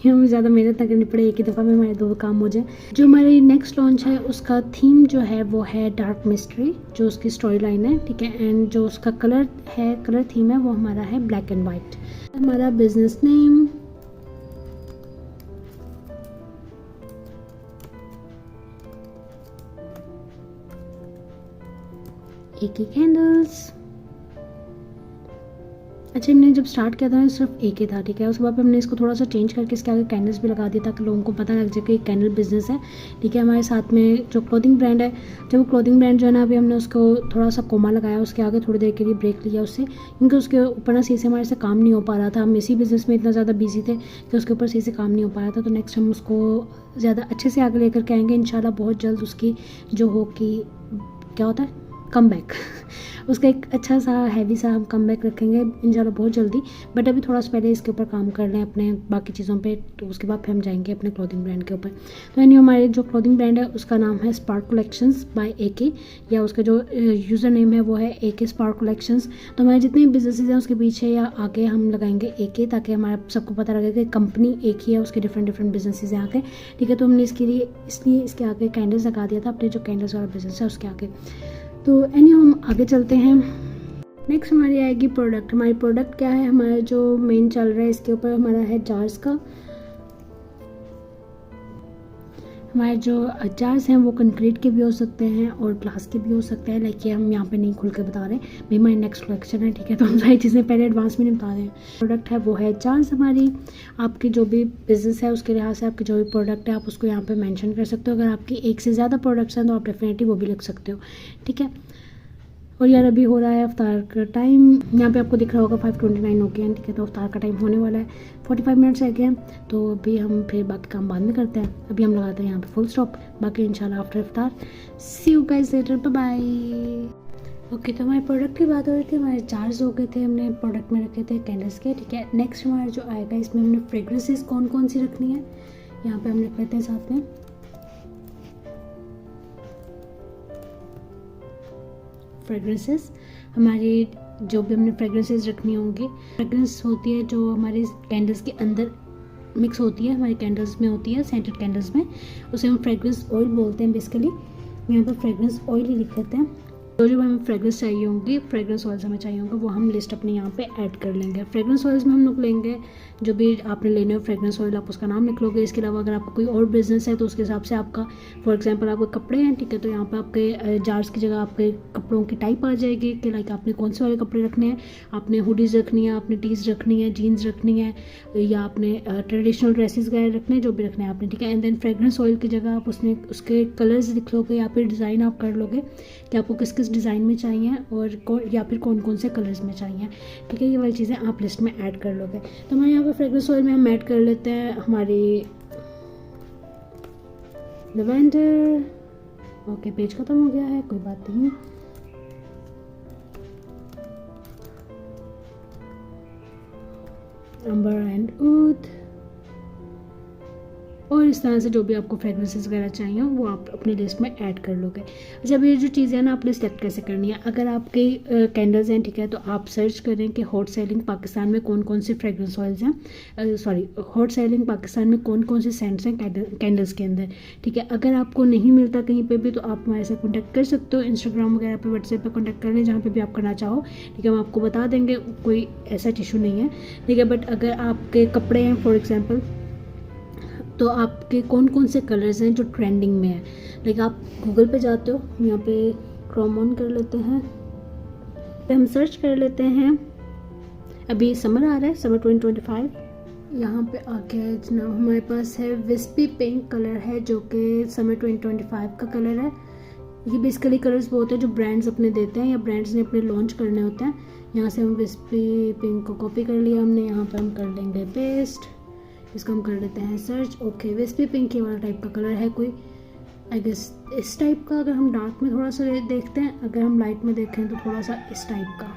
हमें ज़्यादा मेहनत ना करनी पड़े, एक ही दफ़ा में हमारे 2 काम हो जाए। जो हमारी नेक्स्ट लॉन्च है उसका थीम जो है वो है डार्क मिस्ट्री, जो उसकी स्टोरी लाइन है, ठीक है, एंड जो उसका कलर है, कलर थीम है वो हमारा है ब्लैक एंड वाइट। हमारा बिज़नेस नेम AK कैंडल्स। अच्छा, हमने जब स्टार्ट किया था सिर्फ AK था, ठीक है, उसके बाद हमने इसको थोड़ा सा चेंज करके इसके आगे कैंडल्स भी लगा दिया ताकि लोगों को पता लग जाए कि कैंडल बिजनेस है, ठीक है। हमारे साथ में जो क्लोथिंग ब्रांड है, जब वो क्लोथिंग ब्रांड जो है ना, अभी हमने उसको थोड़ा सा कोमा लगाया, उसके आगे थोड़ी देर के लिए ब्रेक लिया उससे, क्योंकि उसके ऊपर ना सही से हमारे से काम नहीं हो पा रहा था। हम इसी बिज़नेस में इतना ज़्यादा बिजी थे कि उसके ऊपर सही से काम नहीं हो पा रहा था। तो नेक्स्ट हम उसको ज़्यादा अच्छे से आगे लेकर के आएंगे इंशाल्लाह। बहुत जल्द उसकी जो हो कि क्या होता है कम बैक उसका एक अच्छा सा हैवी सा हम कम बैक रखेंगे इंशाल्लाह बहुत जल्दी। बट अभी थोड़ा सा पहले इसके ऊपर काम कर लें अपने बाकी चीज़ों पे, तो उसके बाद फिर हम जाएंगे अपने क्लोथिंग ब्रांड के ऊपर। तो यानी हमारे जो क्लोथिंग ब्रांड है उसका नाम है स्पार्क कलेक्शंस बाय AK, या उसका जो यूज़र नेम है वो है AK स्पार्क कलेक्शंस। तो हमारे जितने बिजनेसेस हैं उसके पीछे या आगे हम लगाएंगे AK, ताकि हमारा सबको पता लगे कि कंपनी एक ही है, उसके डिफरेंट डिफरेंट बिजनेसेस हैं आगे, ठीक है। तो हमने इसके लिए इसलिए इसके आगे कैंडल्स लगा दिया था अपने जो कैंडल्स वाला बिजनेस है उसके आगे। तो एनी हम आगे चलते हैं। नेक्स्ट हमारी आएगी प्रोडक्ट। हमारी प्रोडक्ट क्या है, हमारा जो मेन चल रहा है इसके ऊपर हमारा है जार्स का। हमारे जो जार्स हैं वो कंक्रीट के भी हो सकते हैं और ग्लास के भी हो सकते हैं, लेकिन हम यहाँ पे नहीं खुल के बता रहे, भाई हमारी नेक्स्ट कलेक्शन है, ठीक है, तो हम सारी चीज़ें पहले एडवांस में नहीं बता रहे हैं। प्रोडक्ट है वो है जार्स हमारी। आपकी जो भी बिज़नेस है उसके लिहाज से आपकी जो भी प्रोडक्ट है आप उसको यहाँ पे मेंशन कर सकते हो। अगर आपकी एक से ज़्यादा प्रोडक्ट्स हैं तो आप डेफिनेटली वो भी लिख सकते हो, ठीक है। और यार अभी हो रहा है अफ्तार का टाइम, यहाँ पे आपको दिख रहा होगा 5:29 हो गए हैं, ठीक है, तो अफ्तार का टाइम होने वाला है, 45 मिनट्स रह गए हैं। तो अभी हम फिर बाकी काम बाद में करते हैं। अभी हम लगाते हैं यहाँ पे फुल स्टॉप, बाकी इंशाल्लाह आफ्टर अफ्तार। See you guys later, bye bye. Okay, तो हमारे प्रोडक्ट की बात हो रही थी, हमारे चार्ज हो गए थे, हमने प्रोडक्ट में रखे थे कैंडल्स के, ठीक है। नेक्स्ट हमारा जो आएगा इसमें हमने फ्रेग्रेंसेस कौन कौन सी रखनी है यहाँ पे हम रख लेते हैं साथ में। फ्रेग्रेंसेस हमारी जो भी हमने फ्रेग्रेंसेस रखनी होंगी, फ्रेग्रेंस होती है जो हमारे कैंडल्स के अंदर मिक्स होती है, हमारे कैंडल्स में होती है, सेंटेड कैंडल्स में, उसे हम फ्रेग्रेंस ऑयल बोलते हैं बेसिकली। यहाँ पर फ्रेग्रेंस ऑयल ही लिख लेते हैं। जो जो हमें फ्रेग्रेंस चाहिए होंगी, फ्रेग्रेंस ऑयल्स हमें चाहिए होंगे, वो हम लिस्ट अपने यहाँ पे ऐड कर लेंगे। फ्रेग्रेंस ऑयल्स में हम लोग लेंगे जो भी आपने लेने हो फ्रेग्रेंस ऑयल, आप उसका नाम लिख लोगे। इसके अलावा अगर आपका कोई और बिजनेस है तो उसके हिसाब से आपका, फॉर एग्जांपल आपके कपड़े हैं, ठीक है, तो यहाँ पे आपके जार्स की जगह आपके कपड़ों की टाइप आ जाएगी कि लाइक आपने कौन से वाले कपड़े रखने हैं। आपने हुडीज़ रखनी है, आपने टीज़ रखनी है, जीन्स रखनी है, या आपने ट्रेडिशनल ड्रेसेस वगैरह रखने हैं, जो भी रखने हैं आपने, ठीक है। एंड देन फ्रेग्रेंस ऑयल की जगह आप उसमें उसके कलर्स लिख लोगे या फिर डिज़ाइन आप कर लोगे कि आपको किस किस डिज़ाइन में चाहिए और या फिर कौन कौन से कलर्स में चाहिए, ठीक है। ये वाली चीज़ें आप लिस्ट में ऐड कर लोगे। तो हमारे यहाँ पे फ्रेग्रेंस ऑयल में हम ऐड कर लेते हैं हमारी लवेंडर। ओके, पेज खत्म हो गया है, कोई बात नहीं। अम्बर एंड ऊद, और इस तरह से जो भी आपको फ्रेगरेंसेस वगैरह चाहिए वो आप अपनी लिस्ट में ऐड कर लोगे। अच्छा, अब ये जो चीज़ें हैं ना आपने सेलेक्ट कैसे करनी है। अगर आपके कैंडल्स हैं, ठीक है, तो आप सर्च करें कि हॉट सेलिंग पाकिस्तान में कौन कौन से फ्रेगरेंस ऑयल्स हैं, सॉरी हॉट सेलिंग पाकिस्तान में कौन कौन से सेंट्स हैं कैंडल्स के अंदर, ठीक है। अगर आपको नहीं मिलता कहीं पे भी तो आप हमारे से कॉन्टैक्ट कर सकते हो, इंस्टाग्राम वगैरह पे, व्हाट्सएप पे कॉन्टैक्ट कर लें, जहाँ पे भी आप करना चाहो, ठीक है, हम आपको बता देंगे, कोई ऐसा इशू नहीं है, ठीक है। बट अगर आपके कपड़े हैं फॉर एग्जांपल, तो आपके कौन कौन से कलर्स हैं जो ट्रेंडिंग में है, लाइक आप गूगल पे जाते हो, यहाँ पे क्रोम ऑन कर लेते हैं, पे हम सर्च कर लेते हैं, अभी समर आ रहा है, समर 2025, यहाँ पे आके जनाब हमारे पास है विस्पी पिंक कलर है जो कि समर 2025 का कलर है। ये बेसिकली कलर्स वो होते हैं जो ब्रांड्स अपने देते हैं या ब्रांड्स ने अपने लॉन्च करने होते हैं। यहाँ से हम विस्पी पिंक को कॉपी कर लिया हमने, यहाँ पे हम कर लेंगे पेस्ट, इसको हम कर लेते हैं सर्च। ओके, विस्पी पिंक ये वाला टाइप का कलर है कोई, आई गेस इस टाइप का। अगर हम डार्क में थोड़ा सा देखते हैं, अगर हम लाइट में देखें तो थोड़ा सा इस टाइप का।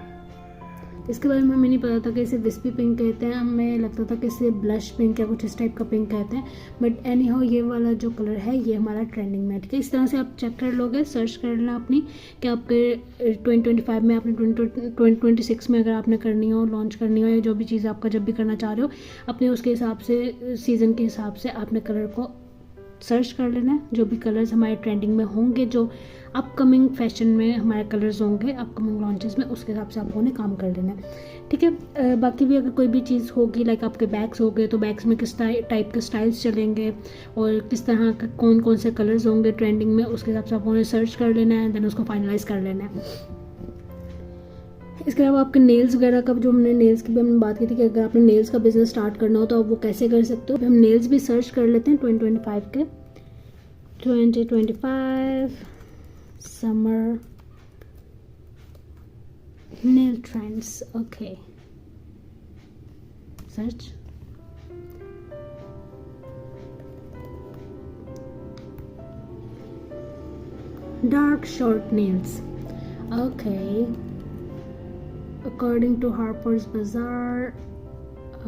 इसके बारे में हमें नहीं पता था कि इसे विस्पी पिंक कहते हैं, हमें लगता था कि इसे ब्लश पिंक या कुछ इस टाइप का पिंक कहते हैं, बट एनी हाउ ये वाला जो कलर है ये हमारा ट्रेंडिंग में है, ठीक है। इस तरह से आप चेक कर लोगे, सर्च कर लेना अपनी कि आपके 2025 में, आपने 2026 में अगर आपने करनी हो, लॉन्च करनी हो, या जो भी चीज़ आपका जब भी करना चाह रहे हो, अपने उसके हिसाब से, सीज़न के हिसाब से आपने कलर को सर्च कर लेना है। जो भी कलर्स हमारे ट्रेंडिंग में होंगे, जो अपकमिंग फैशन में हमारे कलर्स होंगे अपकमिंग लॉन्चेस में, उसके हिसाब से आपको उन्हें काम कर लेना है, ठीक है। बाकी भी अगर कोई भी चीज़ होगी, लाइक आपके बैग्स हो गए, तो बैग्स में किस टाइप के स्टाइल्स चलेंगे और किस तरह का कौन कौन से कलर्स होंगे ट्रेंडिंग में, उसके हिसाब से आपको उन्हें सर्च कर लेना है, देन उसको फाइनलाइज कर लेना है। इसके अलावा आपके नेल्स वगैरह का, जो हमने नेल्स की भी हमने बात की थी कि अगर आपने नेल्स का बिजनेस स्टार्ट करना हो तो आप वो कैसे कर सकते हो। हम नेल्स भी सर्च कर लेते हैं 2025 के, 2025 summer nail trends, okay search. Dark short nails, okay, according to Harper's Bazaar,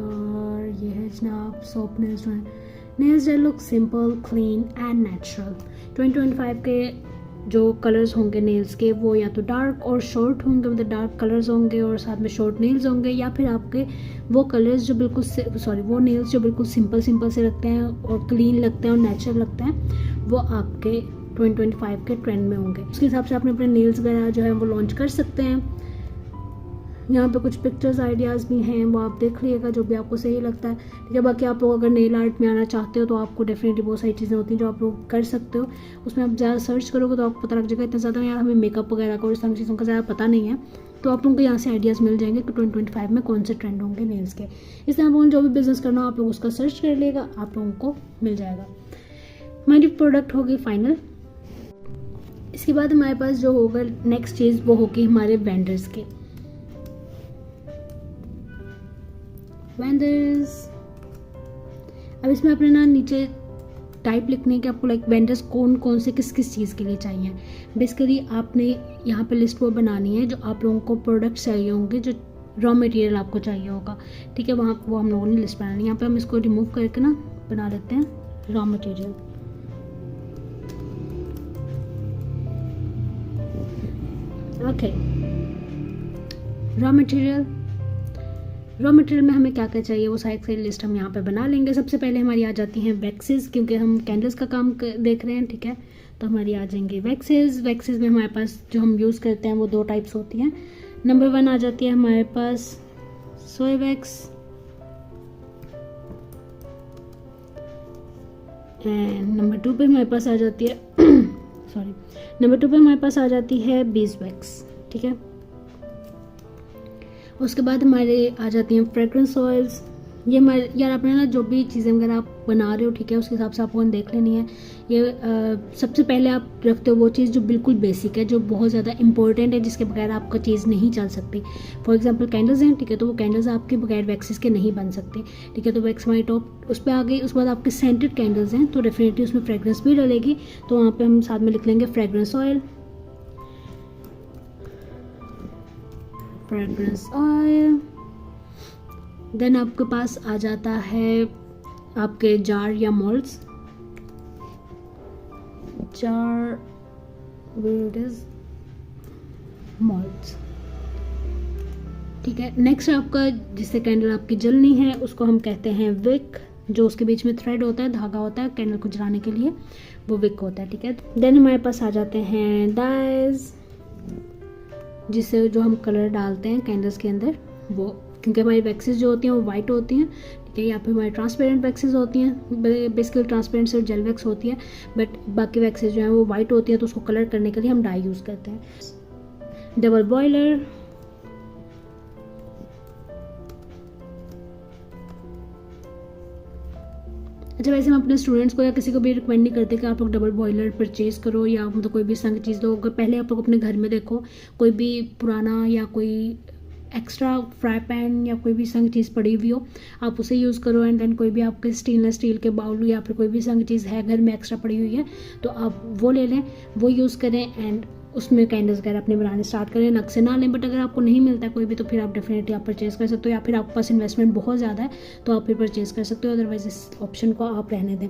और ये है जनाब soap nails. Nails they look simple, clean and natural. 2025 के जो कलर्स होंगे नेल्स के, वो या तो डार्क और शॉर्ट होंगे, मतलब डार्क कलर्स होंगे और साथ में शॉर्ट नेल्स होंगे, या फिर आपके वो कलर्स जो बिल्कुल वो नेल्स जो बिल्कुल सिंपल से लगते हैं और क्लीन लगते हैं और नेचुरल लगते हैं, वो आपके 2025 के ट्रेंड में होंगे। उसके हिसाब से आपने अपने नेल्स वगैरह जो है वो लॉन्च कर सकते हैं। यहाँ पे कुछ पिक्चर्स आइडियाज़ भी हैं, वो आप देख लीजिएगा जो भी आपको सही लगता है, ठीक है। बाकी आप लोग अगर नेल आर्ट में आना चाहते हो तो आपको डेफिनेटली बहुत सारी चीज़ें होती हैं जो आप लोग कर सकते हो, उसमें आप ज़्यादा सर्च करोगे तो आपको पता लग जाएगा। इतना ज़्यादा यार हमें मेकअप वगैरह का और इस तरह चीज़ों का ज़्यादा पता नहीं है, तो आप लोगों को यहाँ से आइडियाज़ मिल जाएंगे कि 2025 में कौन से ट्रेंड होंगे नेल्स के। इस तरह आप जो भी बिजनेस करना हो आप लोग उसका सर्च कर लेगा, आप लोगों को मिल जाएगा। हमारी प्रोडक्ट होगी फाइनल। इसके बाद हमारे पास जो होगा नेक्स्ट चीज़ वो होगी हमारे वेंडर्स के। वेंडर्स, अब इसमें अपने ना नीचे टाइप लिखने के आपको लाइक वेंडर्स कौन कौन से किस किस चीज़ के लिए चाहिए। बेसिकली आपने यहाँ पे लिस्ट वो बनानी है जो आप लोगों को प्रोडक्ट चाहिए होंगे, जो रॉ मटेरियल आपको चाहिए होगा, ठीक है। वहाँ वो हम लोगों ने लिस्ट बनानी है। यहाँ पे हम इसको रिमूव करके ना बना लेते हैं raw material. Okay, raw material में हमें क्या क्या चाहिए वो सारी लिस्ट हम यहाँ पे बना लेंगे। सबसे पहले हमारी आ जाती हैं वैक्सेस, क्योंकि हम कैंडल्स का काम देख रहे हैं, ठीक है। तो हमारी आ जाएंगी वैक्सेस में हमारे पास जो हम यूज़ करते हैं वो 2 टाइप्स होती हैं। नंबर 1 आ जाती है हमारे पास सोया वैक्स, एंड नंबर 2 पे हमारे पास आ जाती है नंबर 2 पे हमारे पास आ जाती है बीज वैक्स, ठीक है। उसके बाद हमारे आ जाती हैं फ्रेगरेंस ऑयल्स। ये हमारे यार आपने ना जो भी चीज़ें अगर आप बना रहे हो, ठीक है, उसके हिसाब से आपको देख लेनी है। ये सबसे पहले आप रखते हो वो चीज़ जो बिल्कुल बेसिक है, जो बहुत ज़्यादा इंपॉर्टेंट है, जिसके बगैर आपका चीज़ नहीं चल सकती। फॉर एग्जांपल कैंडल्स हैं, ठीक है, तो वो कैंडल्स आपके बगैर वैक्सेस के नहीं बन सकते, ठीक है। तो वैक्स हमारी टॉप उस पर आ गई। उसके बाद आपके सेंटेड कैंडल्स हैं तो डेफिनेटली उसमें फ्रेगरेंस भी डलेगी, तो वहाँ पर हम साथ में लिख लेंगे फ्रेगरेंस ऑयल। देन आपके पास आ जाता है आपके जार या moulds, jar where it is moths। ठीक है, नेक्स्ट आपका जिससे कैंडल आपकी जलनी है उसको हम कहते हैं विक। जो उसके बीच में थ्रेड होता है, धागा होता है कैंडल को जलाने के लिए, वो विक होता है। ठीक है, देन हमारे पास आ जाते हैं डाइज, जिससे जो हम कलर डालते हैं कैंडल्स के अंदर, वो क्योंकि हमारी वैक्सेस जो होती हैं वो वाइट होती हैं, ठीक है, या फिर हमारी ट्रांसपेरेंट वैक्सेस होती हैं। बेसिकली ट्रांसपेरेंट सिर्फ जेल वैक्स होती है, बट बाकी वैक्सेस जो हैं वो वाइट होती हैं, तो उसको कलर करने के लिए हम डाई यूज़ करते हैं। डबल बॉयलर, अच्छा वैसे हम अपने स्टूडेंट्स को या किसी को भी रिकमेंड नहीं करते कि आप लोग डबल बॉयलर परचेज़ करो या मतलब कोई भी संग चीज़ लो। अगर पहले आप लोग अपने घर में देखो कोई भी पुराना या कोई एक्स्ट्रा फ्राई पैन या कोई भी संग चीज़ पड़ी हुई हो, आप उसे यूज़ करो। एंड देन कोई भी आपके स्टेनलेस स्टील के बाउल या फिर कोई भी संग चीज़ है घर में एक्स्ट्रा पड़ी हुई है तो आप वो ले लें, वो यूज़ करें एंड उसमें कैंडल्स वगैरह अपने बनाने स्टार्ट करें, नग से ना लें। बट अगर आपको नहीं मिलता है कोई भी तो फिर आप डेफिनेटली आप परचेज़ कर सकते हो, या फिर आपके पास इन्वेस्टमेंट बहुत ज़्यादा है तो आप फिर परचेज़ कर सकते हो, अदरवाइज इस ऑप्शन को आप रहने दें।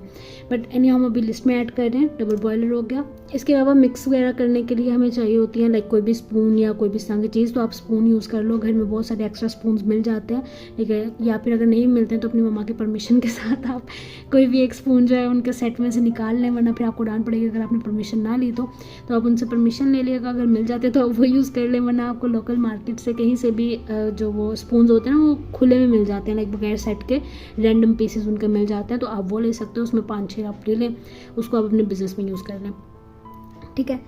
बट एनी हम अभी लिस्ट में ऐड कर रहे हैं। डबल बॉयलर हो गया। इसके अलावा मिक्स वगैरह करने के लिए हमें चाहिए होती है लाइक कोई भी स्पून या कोई भी संग चीज़, तो आप स्पून यूज़ कर लो। घर में बहुत सारे एक्स्ट्रा स्पून मिल जाते हैं, ठीक है, या फिर अगर नहीं मिलते हैं तो अपनी मम्मा के परमिशन के साथ आप कोई भी एक स्पून जो है उनके सेट में से निकाल लें, वरना फिर आपको डांट पड़ेगी अगर आपने परमिशन ना ली तो आप उनसे परमिशन ले लिएगा। अगर मिल जाते तो वो यूज़ कर लें, वरना आपको लोकल मार्केट से कहीं से भी जो वो स्पून्स होते हैं ना वो खुले में मिल जाते हैं, लाइक बगैर सेट के रैंडम पीसेस उनके मिल जाते हैं, तो आप वो ले सकते हो। उसमें 5-6 आप ले लें, उसको आप अपने बिजनेस में यूज़ कर लें। ठीक है,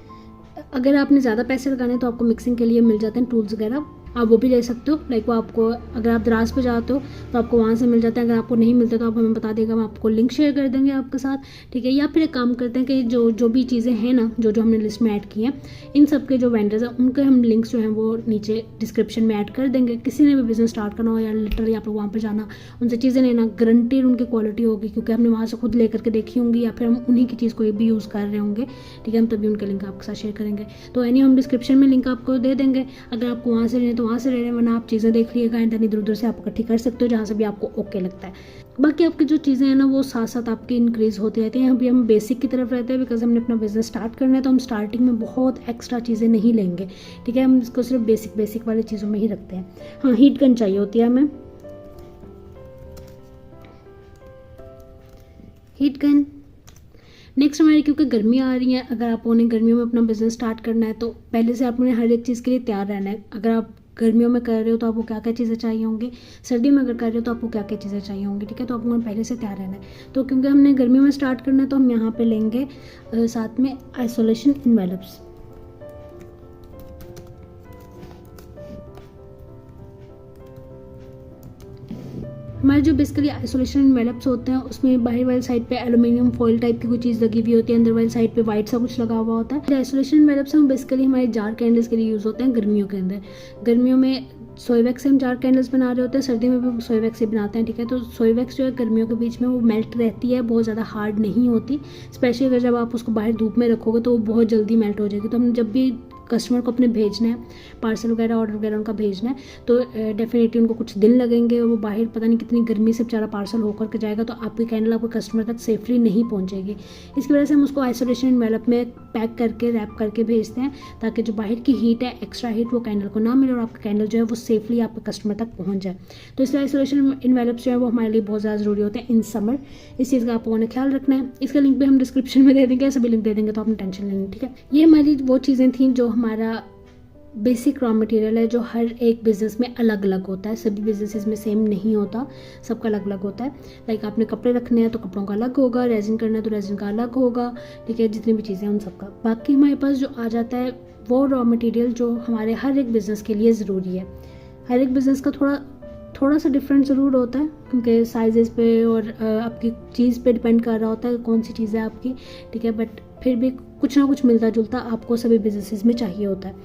अगर आपने ज़्यादा पैसे लगाने तो आपको मिक्सिंग के लिए मिल जाते हैं टूल्स वगैरह, आप वो भी ले सकते हो। लाइक वो आपको अगर आप दराज पे जाते हो तो आपको वहाँ से मिल जाता है। अगर आपको नहीं मिलता तो आप हमें बता देगा, हम आपको लिंक शेयर कर देंगे आपके साथ, ठीक है। या फिर एक काम करते हैं कि जो भी चीज़ें हैं ना जो हमने लिस्ट में ऐड की हैं, इन सब के जो वेंडर्स हैं उनके हम लिंक्स जो हैं वो नीचे डिस्क्रिप्शन में ऐड कर देंगे। किसी ने भी बिजनेस स्टार्ट करना हो या लिटरली आप लोग वहाँ पर जाना, उनसे चीज़ें लेना, गारंटीड उनकी क्वालिटी होगी क्योंकि हमने वहाँ से खुद लेकर के देखी होंगी, या फिर हम उन्हीं की चीज़ कोई भी यूज़ कर रहे होंगे, ठीक है। हम तभी उनके लिंक आपके साथ शेयर करेंगे। तो यानी हम डिस्क्रिप्शन में लिंक आपको दे देंगे, अगर आपको वहाँ से लें तो वहाँ से ले लें, वरना आप चीज़ें देख लीजिएगा एंड इधर उधर से आप इकट्ठी कर सकते हो जहाँ से भी आपको ओके लगता है। बाकी आपकी जो चीज़ें हैं ना वो साथ साथ आपकी इंक्रीज़ होती रहती हैं। अभी हम बेसिक की तरफ रहते हैं बिकॉज हमने अपना बिजनेस स्टार्ट करना है, तो हम स्टार्टिंग में बहुत एक्स्ट्रा चीज़ें नहीं लेंगे, ठीक है। हम इसको सिर्फ बेसिक वाली चीज़ों में ही रखते हैं। हाँ, हीट गन चाहिए होती है हमें, हीट गन। नेक्स्ट हमारी क्योंकि गर्मी आ रही है, अगर आपको गर्मियों में अपना बिजनेस स्टार्ट करना है तो पहले से आपने हर एक चीज़ के लिए तैयार रहना है। अगर आप गर्मियों में कर रहे हो तो आपको क्या क्या चीज़ें चाहिए होंगी, सर्दियों में अगर कर रहे हो तो आपको क्या क्या चीज़ें चाहिए होंगी, ठीक है। तो आपको पहले से तैयार रहना है। तो क्योंकि हमने गर्मियों में स्टार्ट करना है तो हम यहाँ पे लेंगे साथ में आइसोलेशन इन्वेलप्स। हमारे जो बेसिकली आइसोलेशन इन्वेलप्स होते हैं उसमें बाहर वाली साइड पे एल्यूमिनियम फॉइल टाइप की कोई चीज़ लगी हुई होती है, अंदर वाली साइड पे वाइट सा कुछ लगा हुआ होता है। आइसोलेशन इन्वेलप्स हम बेसिकली हमारे जार कैंडल्स के लिए यूज़ होते हैं गर्मियों के अंदर। गर्मियों में सोई वैक्स से हम जार कैंडल्स बना रहे होते हैं, सर्दी में भी सोई वैक्स से बनाते हैं, ठीक है। तो सोई वैक्स जो है गर्मियों के बीच में वो मेल्ट रहती है, बहुत ज़्यादा हार्ड नहीं होती। स्पेशली अगर जब आप उसको बाहर धूप में रखोगे तो वो बहुत जल्दी मेल्ट हो जाएगी। तो हम जब भी कस्टमर को अपने भेजना है, पार्सल वगैरह ऑर्डर वगैरह उनका भेजना है, तो डेफिनेटली उनको कुछ दिन लगेंगे और वो बाहर पता नहीं कितनी गर्मी से बेचारा पार्सल होकर के जाएगा, तो आपकी कैंडल आपके कस्टमर तक सेफली नहीं पहुंचेगी। इसकी वजह से हम उसको आइसोलेशन इन्वेलप में पैक करके रैप करके भेजते हैं, ताकि जो बाहर की हीट है, एक्स्ट्रा हीट, वो कैंडल को ना मिले और आपका कैंडल जो है वो सेफली आपके कस्टमर तक पहुँच जाए। तो इसलिए आइसोलेशन इन्वेलप्स जो है वो हमारे लिए बहुत ज़्यादा ज़रूरी होते हैं इन समर। इस चीज़ का आपको उन्हें ख्याल रखना है। इसका लिंक भी हम डिस्क्रिप्शन में दे देंगे, सभी लिंक दे देंगे, तो आपने टेंशन लेनी, ठीक है। ये हमारी वो चीज़ें थी जो हमारा बेसिक रॉ मटेरियल है, जो हर एक बिज़नेस में अलग अलग होता है। सभी बिजनेसेस में सेम नहीं होता, सबका अलग अलग होता है। लाइक आपने कपड़े रखने हैं तो कपड़ों का अलग होगा, रेजिन करना है तो रेजिन का अलग होगा, ठीक है। जितनी भी चीज़ें हैं उन सबका। बाकी हमारे पास जो आ जाता है वो रॉ मटेरियल जो हमारे हर एक बिज़नेस के लिए ज़रूरी है। हर एक बिज़नेस का थोड़ा सा डिफरेंट ज़रूर होता है, क्योंकि साइजेस पे और आपकी चीज़ पे डिपेंड कर रहा होता है कौन सी चीज़ है आपकी, ठीक है। बट फिर भी कुछ ना कुछ मिलता जुलता आपको सभी बिजनेसेस में चाहिए होता है।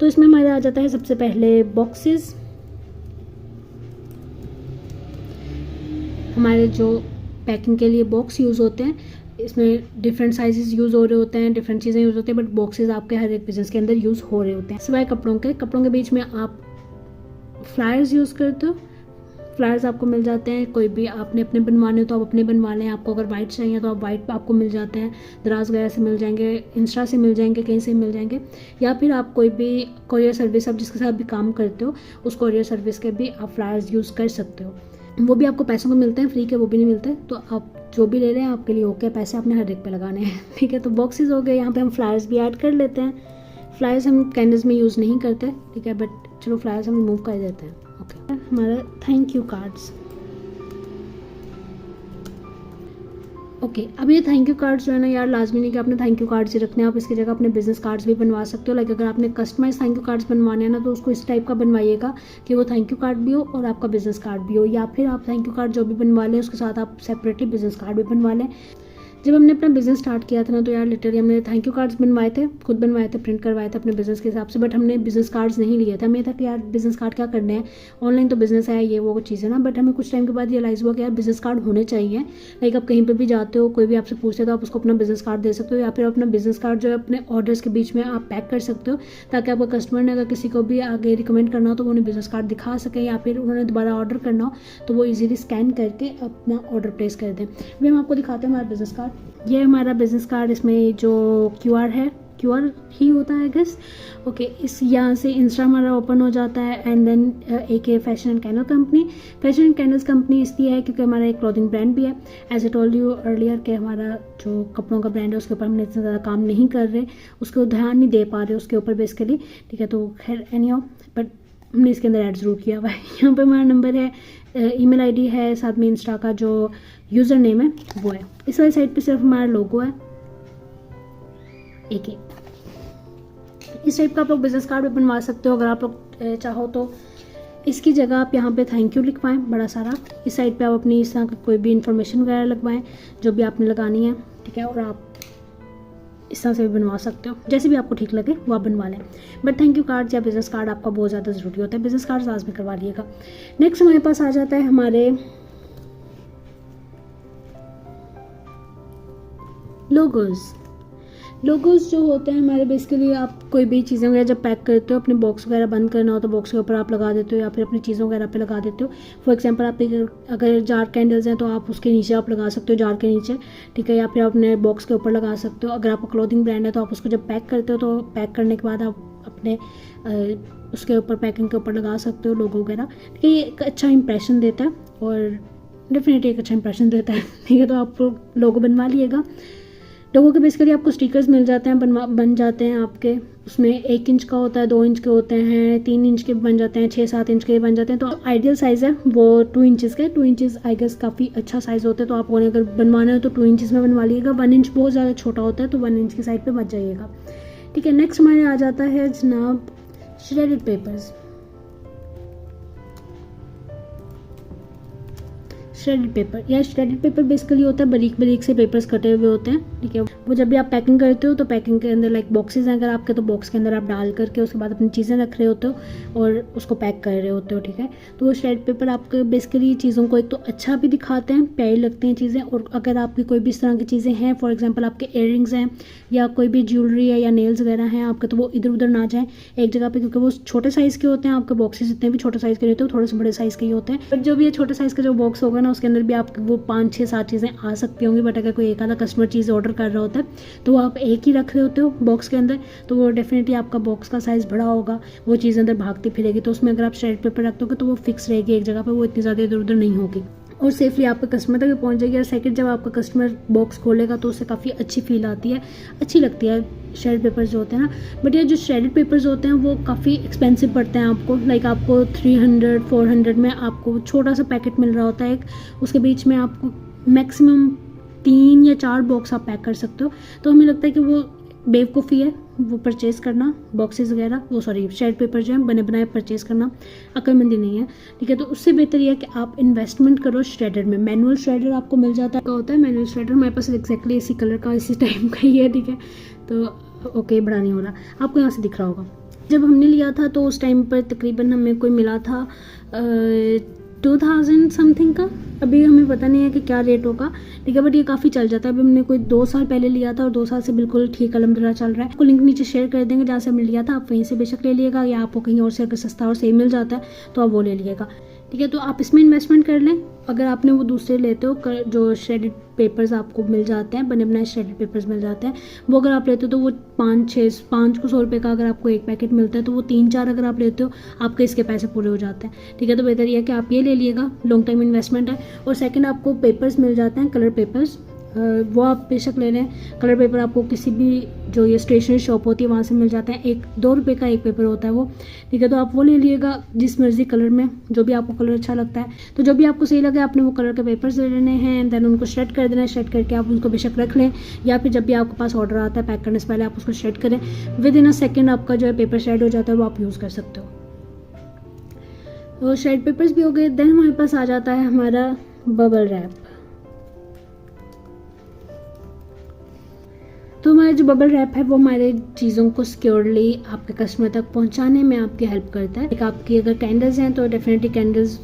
तो इसमें हमारे आ जाता है सबसे पहले बॉक्सेस। हमारे जो पैकिंग के लिए बॉक्स यूज़ होते हैं, इसमें डिफरेंट साइजेस यूज़ हो रहे होते हैं, डिफरेंट चीज़ें यूज़ होती हैं, बट बॉक्सेस आपके हर एक बिजनेस के अंदर यूज़ हो रहे होते हैं। सिवाय कपड़ों के बीच में आप फ्लायर्स यूज़ करते हो। फ्लावर्स आपको मिल जाते हैं, कोई भी आपने अपने बनवाने हो तो आप अपने बनवा लें, आपको अगर वाइट चाहिए तो आप वाइट आपको मिल जाते हैं, दराज वगैरह से मिल जाएंगे, इंस्टा से मिल जाएंगे, कहीं से मिल जाएंगे, या फिर आप कोई भी कोरियर सर्विस आप जिसके साथ भी काम करते हो उस कोरियर सर्विस के भी आप फ्लावर्स यूज़ कर सकते हो। वो भी आपको पैसों में मिलते हैं, फ्री के वो भी नहीं मिलते, तो आप जो भी ले रहे हैं आपके लिए ओके, पैसे आपने हर एक पे लगाने हैं, ठीक है। तो बॉक्सेस हो गए, यहाँ पे हम फ्लावर्स भी ऐड कर लेते हैं। फ्लावर्स हम कैंडल्स में यूज़ नहीं करते, ठीक है, बट चलो फ्लावर्स हम रिमूव कर देते हैं। ओके, हमारा थैंक यू कार्ड्स। ओके, अब ये थैंक यू कार्ड्स जो है ना यार, लाजमी नहीं कि आपने थैंक यू कार्ड्स ही रखने हैं, आप इसकी जगह अपने बिजनेस कार्ड्स भी बनवा सकते हो। लाइक अगर आपने कस्टमाइज थैंक यू कार्ड्स बनवाने हैं ना, तो उसको इस टाइप का बनवाइएगा कि वो थैंक यू कार्ड भी हो और आपका बिजनेस कार्ड भी हो, या फिर आप थैंक यू कार्ड जो भी बनवा लें उसके साथ आप सेपरेटली बिजनेस कार्ड भी बनवा लें। जब हमने अपना बिजनेस स्टार्ट किया था ना, तो यार लिटरली हमने थैंक यू कार्ड्स बनवाए थे, खुद बनवाए थे, प्रिंट करवाए थे अपने बिजनेस के हिसाब से, बट हमने बिजनेस कार्ड्स नहीं लिए थे। हमें था कि यार बिजनेस कार्ड क्या करने हैं, ऑनलाइन तो बिजनेस है, ये वो चीज़ें ना, बट हमें कुछ टाइम के बाद रियलाइज़ हुआ कि यार बिजनेस कार्ड होने चाहिए। लाइक आप कहीं पर भी जाते हो, कोई भी आपसे पूछते हो तो आप उसको अपना बिजनेस कार्ड दे सकते हो, या फिर अपना बिजनेस कार्ड जो है अपने ऑर्डर्स के बीच में आप पैक कर सकते हो, ताकि आपका कस्टमर ने अगर किसी को भी आगे रिकमेंड करना हो तो वो उन्हें बिजनेस कार्ड दिखा सकें, या फिर उन्होंने दोबारा ऑर्डर करना हो तो वो ईजिली स्कैन करके अपना ऑर्डर प्लेस कर दें। अभी हम आपको दिखाते हैं हमारा बिजनेस कार्ड। ये हमारा बिजनेस कार्ड, इसमें जो QR है, QR ही होता है गेस। ओके, इस यहाँ से इंस्टा हमारा ओपन हो जाता है, and then AK fashion and candle company. Fashion and candles company इसलिए है क्योंकि हमारा एक क्लॉथिंग ब्रांड भी है, as I told you earlier कि हमारा जो कपड़ों का ब्रांड है उसके ऊपर हमने इतना ज़्यादा काम नहीं कर रहे, उसको ध्यान नहीं दे पा रहे उसके ऊपर बेसिकली, ठीक है। तो खैर एनी हाउ, बट हमने इसके अंदर ऐड ज़रूर किया हुआ है। यहाँ पे हमारा नंबर है, ईमेल आईडी है, साथ में इंस्टा का जो यूज़र नेम है वो है। इस वाली साइड पे सिर्फ हमारा लोगो है, एक इस टाइप का आप लोग बिजनेस कार्ड भी बनवा सकते हो। अगर आप लोग चाहो तो इसकी जगह आप यहाँ पे थैंक यू लिखवाएं बड़ा सारा, इस साइड पे आप अपनी इस तरह का कोई भी इन्फॉर्मेशन वगैरह लगवाएं जो भी आपने लगानी है, ठीक है। और आप इस तरह से भी बनवा सकते हो, जैसे भी आपको ठीक लगे वो आप बनवा लें, बट थैंक यू कार्ड या बिजनेस कार्ड आपका बहुत ज़्यादा ज़रूरी होता है, बिजनेस कार्ड लाजमी करवा लिएगा। नेक्स्ट हमारे पास आ जाता है हमारे लोगोज जो होते हैं हमारे, बेसिकली आप कोई भी चीज़ें वगैरह जब पैक करते हो, अपने बॉक्स वगैरह बंद करना हो तो बॉक्स के ऊपर आप लगा देते हो, या फिर अपनी चीज़ों वगैरह पे लगा देते हो। फॉर एग्जांपल आप अगर जार कैंडल्स हैं तो आप उसके नीचे आप लगा सकते हो, जार के नीचे, ठीक है, या फिर अपने बॉक्स के ऊपर लगा सकते हो। अगर आपका क्लोथिंग ब्रांड है तो आप उसको जब पैक करते हो तो पैक करने के बाद आप अपने उसके ऊपर पैकिंग के ऊपर लगा सकते हो लोगो वगैरह, ठीक है। ये एक अच्छा इंप्रेशन देता है और डेफिनेटली एक अच्छा इंप्रेशन देता है, ठीक है। तो आप लोगो बनवा लिएगा। लोगों के बेसिकली आपको स्टिकर्स मिल जाते हैं, बन जाते हैं आपके, उसमें 1 इंच का होता है, 2 इंच के होते हैं, 3 इंच के बन जाते हैं, 6-7 इंच के बन जाते हैं। तो आइडियल साइज़ है वो 2 इंचज़ का, 2 इंचज़ आई गेस काफ़ी अच्छा साइज़ होता है। तो आपको अगर बनवाना है तो 2 इंचज़ में बनवा लीजिएगा। 1 इंच बहुत ज़्यादा छोटा होता है तो 1 इंच की साइड पर बच जाइएगा, ठीक है। नेक्स्ट हमारे आ जाता है जनाब श्रेडेड पेपर्स। श्रेडेड पेपर, या श्रेडेड पेपर बेसिकली होता है बारीक बारीक से पेपर्स कटे हुए होते हैं, ठीक है। वो जब भी आप पैकिंग करते हो तो पैकिंग के अंदर लाइक बॉक्सेस हैं अगर आपके, तो बॉक्स के अंदर आप डाल करके उसके बाद अपनी चीज़ें रख रहे होते हो और उसको पैक कर रहे होते हो, ठीक है। तो वो श्रेडेड पेपर आपके बेसिकली चीज़ों को एक तो अच्छा भी दिखाते हैं, प्यारी लगती हैं चीज़ें, और अगर आपकी कोई भी इस तरह की चीज़ें हैं, फॉर एग्जाम्पल आपके ईयररिंग्स हैं या कोई भी ज्वेलरी है या नेल्स वगैरह हैं आपके, तो वो इधर उधर ना जाएँ एक जगह पे, क्योंकि वो छोटे साइज़ के होते हैं। आपके बॉक्सेस जितने भी छोटे साइज़ के रहते हो थोड़े से बड़े साइज़ के ही होते हैं, बट जो भी ये छोटे साइज़ का जो बॉक्स होगा ना उसके अंदर भी आप वो 5-6-7 चीज़ें आ सकती होंगी। बट अगर कोई एक आधा कस्टमर चीज़ ऑर्डर कर रहा होता है तो आप एक ही रख रहे होते हो बॉक्स के अंदर, तो वो डेफिनेटली आपका बॉक्स का साइज़ बड़ा होगा, वो चीज़ अंदर भागती फिरेगी। तो उसमें अगर आप श्रेडेड पेपर रख दोगे तो वो फिक्स रहेगी एक जगह पर, वो इतनी ज़्यादा इधर उधर नहीं होगी और सेफली आपके कस्टमर तक भी पहुंच जाएगी। और सेकंड, जब आपका कस्टमर बॉक्स खोलेगा तो उससे काफ़ी अच्छी फील आती है, अच्छी लगती है श्रेडेड पेपर्स जो होते हैं ना। बट ये जो श्रेडेड पेपर्स होते हैं वो काफ़ी एक्सपेंसिव पड़ते हैं आपको, लाइक आपको 300-400 में आपको छोटा सा पैकेट मिल रहा होता है एक, उसके बीच में आपको मैक्सिमम 3 या 4 बॉक्स आप पैक कर सकते हो। तो हमें लगता है कि वो बेवकूफ़ी है वो परचेज़ करना, बॉक्सेस वगैरह, वो सॉरी श्रेड पेपर जो है बने बनाए परचेज़ करना अक्लमंदी नहीं है, ठीक है। तो उससे बेहतर यह है कि आप इन्वेस्टमेंट करो श्रेडर में। मैनुअल श्रेडर आपको मिल जाता है, क्या होता है मैनुअल श्रेडर, हमारे पास एक्जैक्टली इसी कलर का इसी टाइप का ही है, ठीक है। तो ओके, बड़ा नहीं हो रहा, आपको यहाँ से दिख रहा होगा। जब हमने लिया था तो उस टाइम पर तकरीबन हमें कोई मिला था 2000 समथिंग का, अभी हमें पता नहीं है कि क्या रेट होगा, ठीक है। बट ये काफ़ी चल जाता है। अभी हमने कोई 2 साल पहले लिया था और 2 साल से बिल्कुल ठीक अलहमदुलिल्लाह चल रहा है। आपको लिंक नीचे शेयर कर देंगे जहाँ से हमने लिया था, आप वहीं से बेशक ले लिएगा, या आपको कहीं और से अगर सस्ता और सही मिल जाता है तो आप वो ले लिएगा, ठीक है। तो आप इसमें इन्वेस्टमेंट कर लें। अगर आपने वो दूसरे लेते हो जो श्रेडेड पेपर्स आपको मिल जाते हैं, बने बनाए श्रेडेड पेपर्स मिल जाते हैं, वो अगर आप लेते हो तो वो 5 को 100 रुपये का अगर आपको एक पैकेट मिलता है तो वो 3-4 अगर आप लेते हो आपके इसके पैसे पूरे हो जाते हैं। ठीक है, तो बेहतर यह है कि आप ये ले लीजिएगा, लॉन्ग टाइम इन्वेस्टमेंट है। और सेकंड, आपको पेपर्स मिल जाते हैं, कलर पेपर्स, वो आप बेशक ले लें। कलर पेपर आपको किसी भी जो ये स्टेशनरी शॉप होती है वहाँ से मिल जाते हैं, 1-2 रुपये का एक पेपर होता है वो। ठीक है, तो आप वो ले लीजिएगा जिस मर्जी कलर में, जो भी आपको कलर अच्छा लगता है। तो जो भी आपको सही लगे आपने वो कलर के पेपर्स ले लेने हैं, देन उनको श्रेड कर देना है। श्रेड करके आप उनको बेशक रख लें, या फिर जब भी आपके पास ऑर्डर आता है पैक करने से पहले आप उसको श्रेड करें। विद इन अ सेकेंड आपका जो है पेपर श्रेड हो जाता है, वो आप यूज़ कर सकते हो। तो श्रेड पेपर्स भी हो गए। देन हमारे पास आ जाता है हमारा बबल रैप। तो हमारा जो बबल रैप है वो हमारे चीज़ों को सिक्योरली आपके कस्टमर तक पहुंचाने में आपकी हेल्प करता है। एक आपकी अगर कैंडल्स हैं तो डेफिनेटली कैंडल्स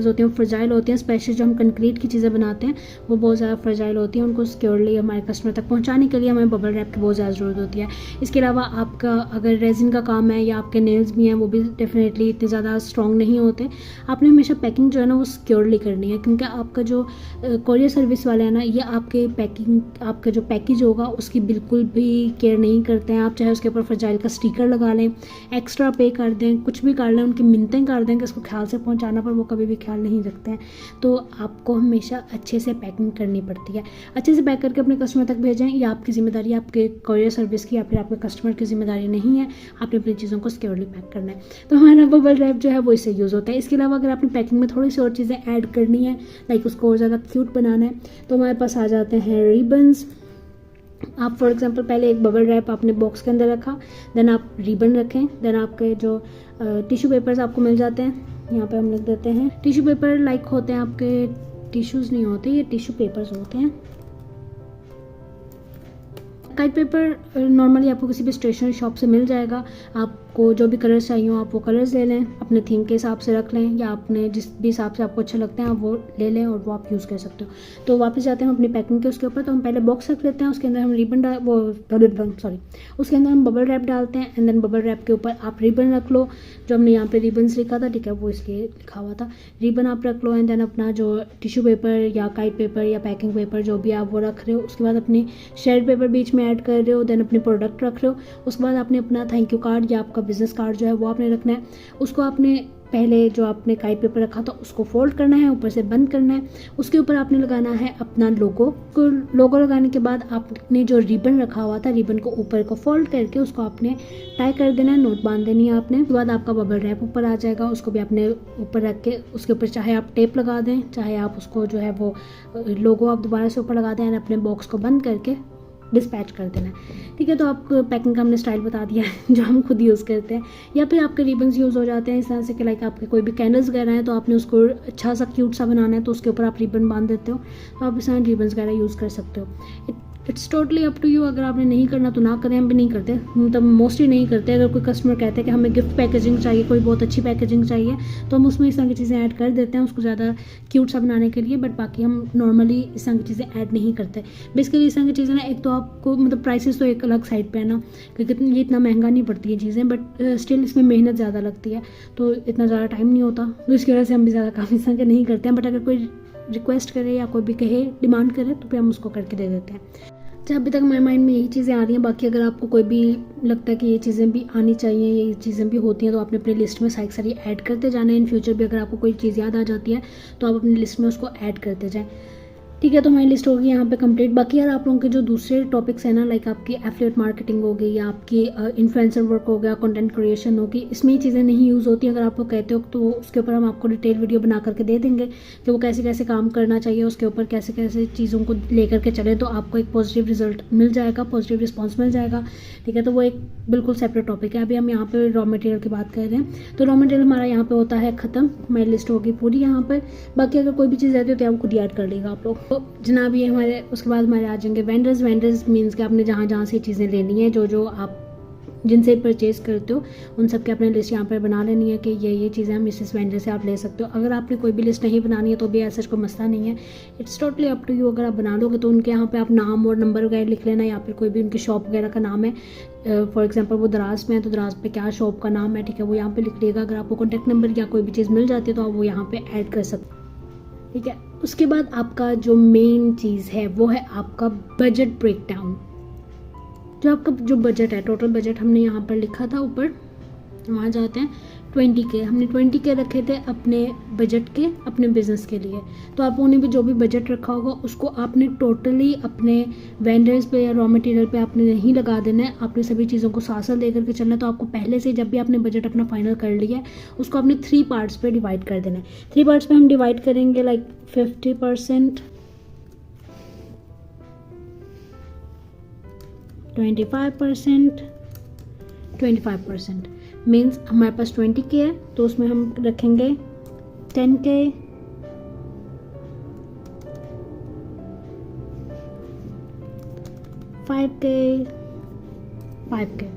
होती हैं वो फ्रजाइल होती हैं, स्पेशली जो हम कंक्रीट की चीज़ें बनाते हैं वो बहुत ज़्यादा फ्रजाइल होती हैं। उनको सिक्योरली हमारे कस्टमर तक पहुंचाने के लिए हमें बबल रैप की बहुत ज़्यादा ज़रूरत होती है। इसके अलावा आपका अगर रेजिन का काम है या आपके नेल्स भी हैं वो भी डेफिनेटली इतने ज़्यादा स्ट्रॉन्ग नहीं होते। आपने हमेशा पैकिंग जो है ना वो सिक्योरली करनी है, क्योंकि आपका जो कोरियर सर्विस वाले हैं ना, ये आपके पैकिंग, आपका जो पैकेज होगा उसकी बिल्कुल भी केयर नहीं करते हैं। आप चाहे उसके ऊपर फ्रजाइल का स्टिकर लगा लें, एक्स्ट्रा पे कर दें, कुछ भी कर लें, उनकी मिन्नतें कर दें कि इसको ख्याल से पहुंचाना, पर वो कभी भी ख्याल नहीं रखते हैं। तो आपको हमेशा अच्छे से पैकिंग करनी पड़ती है। अच्छे से पैक करके अपने कस्टमर तक भेजें, ये आपकी जिम्मेदारी, आपके कोरियर सर्विस की या फिर आपके कस्टमर की जिम्मेदारी नहीं है। आपने अपनी चीज़ों को सिक्योरली पैक करना है। तो हमारा बबल रैप जो है वो इससे यूज़ होता है। इसके अलावा अगर आपने पैकिंग में थोड़ी सी और चीज़ें ऐड करनी है, लाइक उसको और ज़्यादा क्यूट बनाना है, तो हमारे पास आ जाते हैं रिबन्स। आप फॉर एग्जांपल पहले एक बबल रैप आपने बॉक्स के अंदर रखा, देन आप रिबन रखें, देन आपके जो टिश्यू पेपर्स आपको मिल जाते हैं, यहाँ पे हम लिख देते हैं टिश्यू पेपर, लाइक होते हैं आपके टिश्यूज़ नहीं होते, ये टिश्यू पेपर्स होते हैं। काइट पेपर नॉर्मली आपको किसी भी स्टेशनरी शॉप से मिल जाएगा। आपको जो भी कलर्स चाहिए हो आप वो कलर्स ले लें, अपने थीम के हिसाब से रख लें, या आपने जिस भी हिसाब से आपको अच्छे लगते हैं आप वो ले लें और वो आप यूज़ कर सकते हो। तो वापस जाते हैं हम अपनी पैकिंग के उसके ऊपर। तो हम पहले बॉक्स रख लेते हैं, उसके अंदर हम रिबन उसके अंदर हम बबल रैप डालते हैं, एंड देन बबल रैप के ऊपर आप रिबन रख लो। जो हमने यहाँ पे रिबन्स लिखा था, ठीक है, वो इसलिए लिखा हुआ था, रिबन आप रख लो। एंड देन अपना जो टिश्यू पेपर या काइट पेपर या पैकिंग पेपर जो भी आप वो रख रहे हो, उसके बाद अपनी शेड पेपर बीच में ऐड कर रहे हो, देन अपने प्रोडक्ट रख रहे हो। उसके बाद आपने अपना थैंक यू कार्ड या आपका बिजनेस कार्ड जो है वो आपने रखना है। उसको आपने पहले जो आपने काइट पेपर रखा था उसको फोल्ड करना है, ऊपर से बंद करना है। उसके ऊपर आपने लगाना है अपना लोगो लगाने के बाद आपने जो रिबन रखा हुआ था, रिबन को ऊपर को फोल्ड करके उसको आपने टाई कर देना है, नोट बांध देनी है आपने। उसके बाद आपका बबल रैप ऊपर आ जाएगा, उसको भी आपने ऊपर रख के उसके ऊपर चाहे आप टेप लगा दें, चाहे आप उसको जो है वो लोगो आप दोबारा से ऊपर लगा दें, एंड अपने बॉक्स को बंद करके डिस्पैच कर देना है। ठीक है, तो आपको पैकिंग का हमने स्टाइल बता दिया है जो हम खुद यूज़ करते हैं। या फिर आपके रिबन्स यूज़ हो जाते हैं इस तरह से कि लाइक आपके कोई भी कैंडल्स वगैरह हैं तो आपने उसको अच्छा सा क्यूट सा बनाना है, तो उसके ऊपर आप रिबन बांध देते हो, तो आप इस तरह रिबन्स वगैरह यूज़ कर सकते हो। It's totally up to you. अगर आपने नहीं करना तो ना करें, हम भी नहीं करते, मतलब मोस्टली नहीं करते। अगर कोई कस्टमर कहते हैं कि हमें गिफ्ट पैकेजिंग चाहिए, कोई बहुत अच्छी पैकेजिंग चाहिए, तो हम उसमें इस तरह की चीज़ें ऐड कर देते हैं उसको ज़्यादा क्यूट सा बनाने के लिए। बट बाकी हम नॉर्मली इस तरह की चीज़ें ऐड नहीं करते। बेसिकली इस तरह की चीज़ें ना, एक तो आपको मतलब प्राइसेस तो एक अलग साइड पे है ना, क्योंकि ये इतना महंगा नहीं पड़ती है चीज़ें, बट स्टिल इसमें मेहनत ज़्यादा लगती है, तो इतना ज़्यादा टाइम नहीं होता, तो इसकी वजह से हम भी ज़्यादा काम इस तरह के नहीं करते हैं। बट अगर कोई रिक्वेस्ट करे या कोई भी कहे, डिमांड करे, तो फिर हम उसको करके दे देते हैं। अच्छा, अभी तक हमारे माइंड में यही चीज़ें आ रही हैं। बाकी अगर आपको कोई भी लगता है कि ये चीज़ें भी आनी चाहिए, ये चीज़ें भी होती हैं, तो आपने अपनी लिस्ट में सारी ऐड करते जाना है। इन फ्यूचर भी अगर आपको कोई चीज़ याद आ जाती है तो आप अपनी लिस्ट में उसको ऐड करते जाएँ। ठीक है, तो हमारी लिस्ट होगी यहाँ पे कंप्लीट। बाकी यार आप लोगों के जो दूसरे टॉपिक्स हैं ना, लाइक आपकी एफिलिएट मार्केटिंग हो गई या आपकी इन्फ्लुएंसर वर्क हो गया, कंटेंट क्रिएशन होगी, इसमें ये चीज़ें नहीं यूज़ होती। अगर आप लोग कहते हो तो उसके ऊपर हम आपको डिटेल वीडियो बना करके दे देंगे कि वो कैसे कैसे काम करना चाहिए, उसके ऊपर कैसे कैसे चीज़ों को लेकर के चले, तो आपको एक पॉजिटिव रिजल्ट मिल जाएगा, पॉजिटिव रिस्पॉन्स मिल जाएगा। ठीक है, तो वो एक बिल्कुल सेपरेट टॉपिक है। अभी हम यहाँ पर रॉ मटेरियल की बात कर रहे हैं, तो रॉ मटेरियल हमारा यहाँ पर होता है ख़त्म। हमारी लिस्ट होगी पूरी यहाँ पर। बाकी अगर कोई भी चीज़ रहती है तो आप खुद याद कर लेगा आप लोग। तो जनाब ये हमारे उसके बाद हमारे आ जाएंगे वेंडर्स। वेंडर्स मीन्स कि आपने जहाँ जहाँ से चीज़ें लेनी है, जो आप जिनसे परचेज़ करते हो उन सब की अपने लिस्ट यहाँ पर बना लेनी है कि ये चीज़ें हम इस वेंडर से आप ले सकते हो। अगर आपने कोई भी लिस्ट नहीं बनानी है तो भी ऐसा कोई मसला नहीं है, it's totally up to you. अगर आप बना लोगे तो उनके यहाँ पे आप नाम और नंबर वगैरह लिख लेना, या फिर कोई भी उनकी शॉप वगैरह का नाम है। फॉर एग्जांपल वो दराज में है तो दराज पे क्या शॉप का नाम है, ठीक है, वो यहाँ पे लिख लेगा। अगर आपको कॉन्टैक्ट नंबर या कोई भी चीज़ मिल जाती है तो आप वो यहाँ पे ऐड कर सकते हो, ठीक है। उसके बाद आपका जो मेन चीज़ है वो है आपका बजट ब्रेकडाउन। जो आपका जो बजट है, टोटल बजट हमने यहाँ पर लिखा था ऊपर, वहाँ जाते हैं 20K। हमने 20K रखे थे अपने बजट के, अपने बिजनेस के लिए। तो आपने भी जो भी बजट रखा होगा उसको आपने टोटली अपने वेंडर्स पे या रॉ मटेरियल पे आपने नहीं लगा देना है। आपने सभी चीज़ों को साथ साथ लेकर के चलना है। तो आपको पहले से जब भी आपने बजट अपना फाइनल कर लिया है उसको आपने 3 पार्ट्स पे डिवाइड कर देना है। 3 पार्ट्स पे हम डिवाइड करेंगे लाइक 50%, 25%, 25%। मीन्स हमारे पास 20K है तो उसमें हम रखेंगे 10K, 5K, 5K,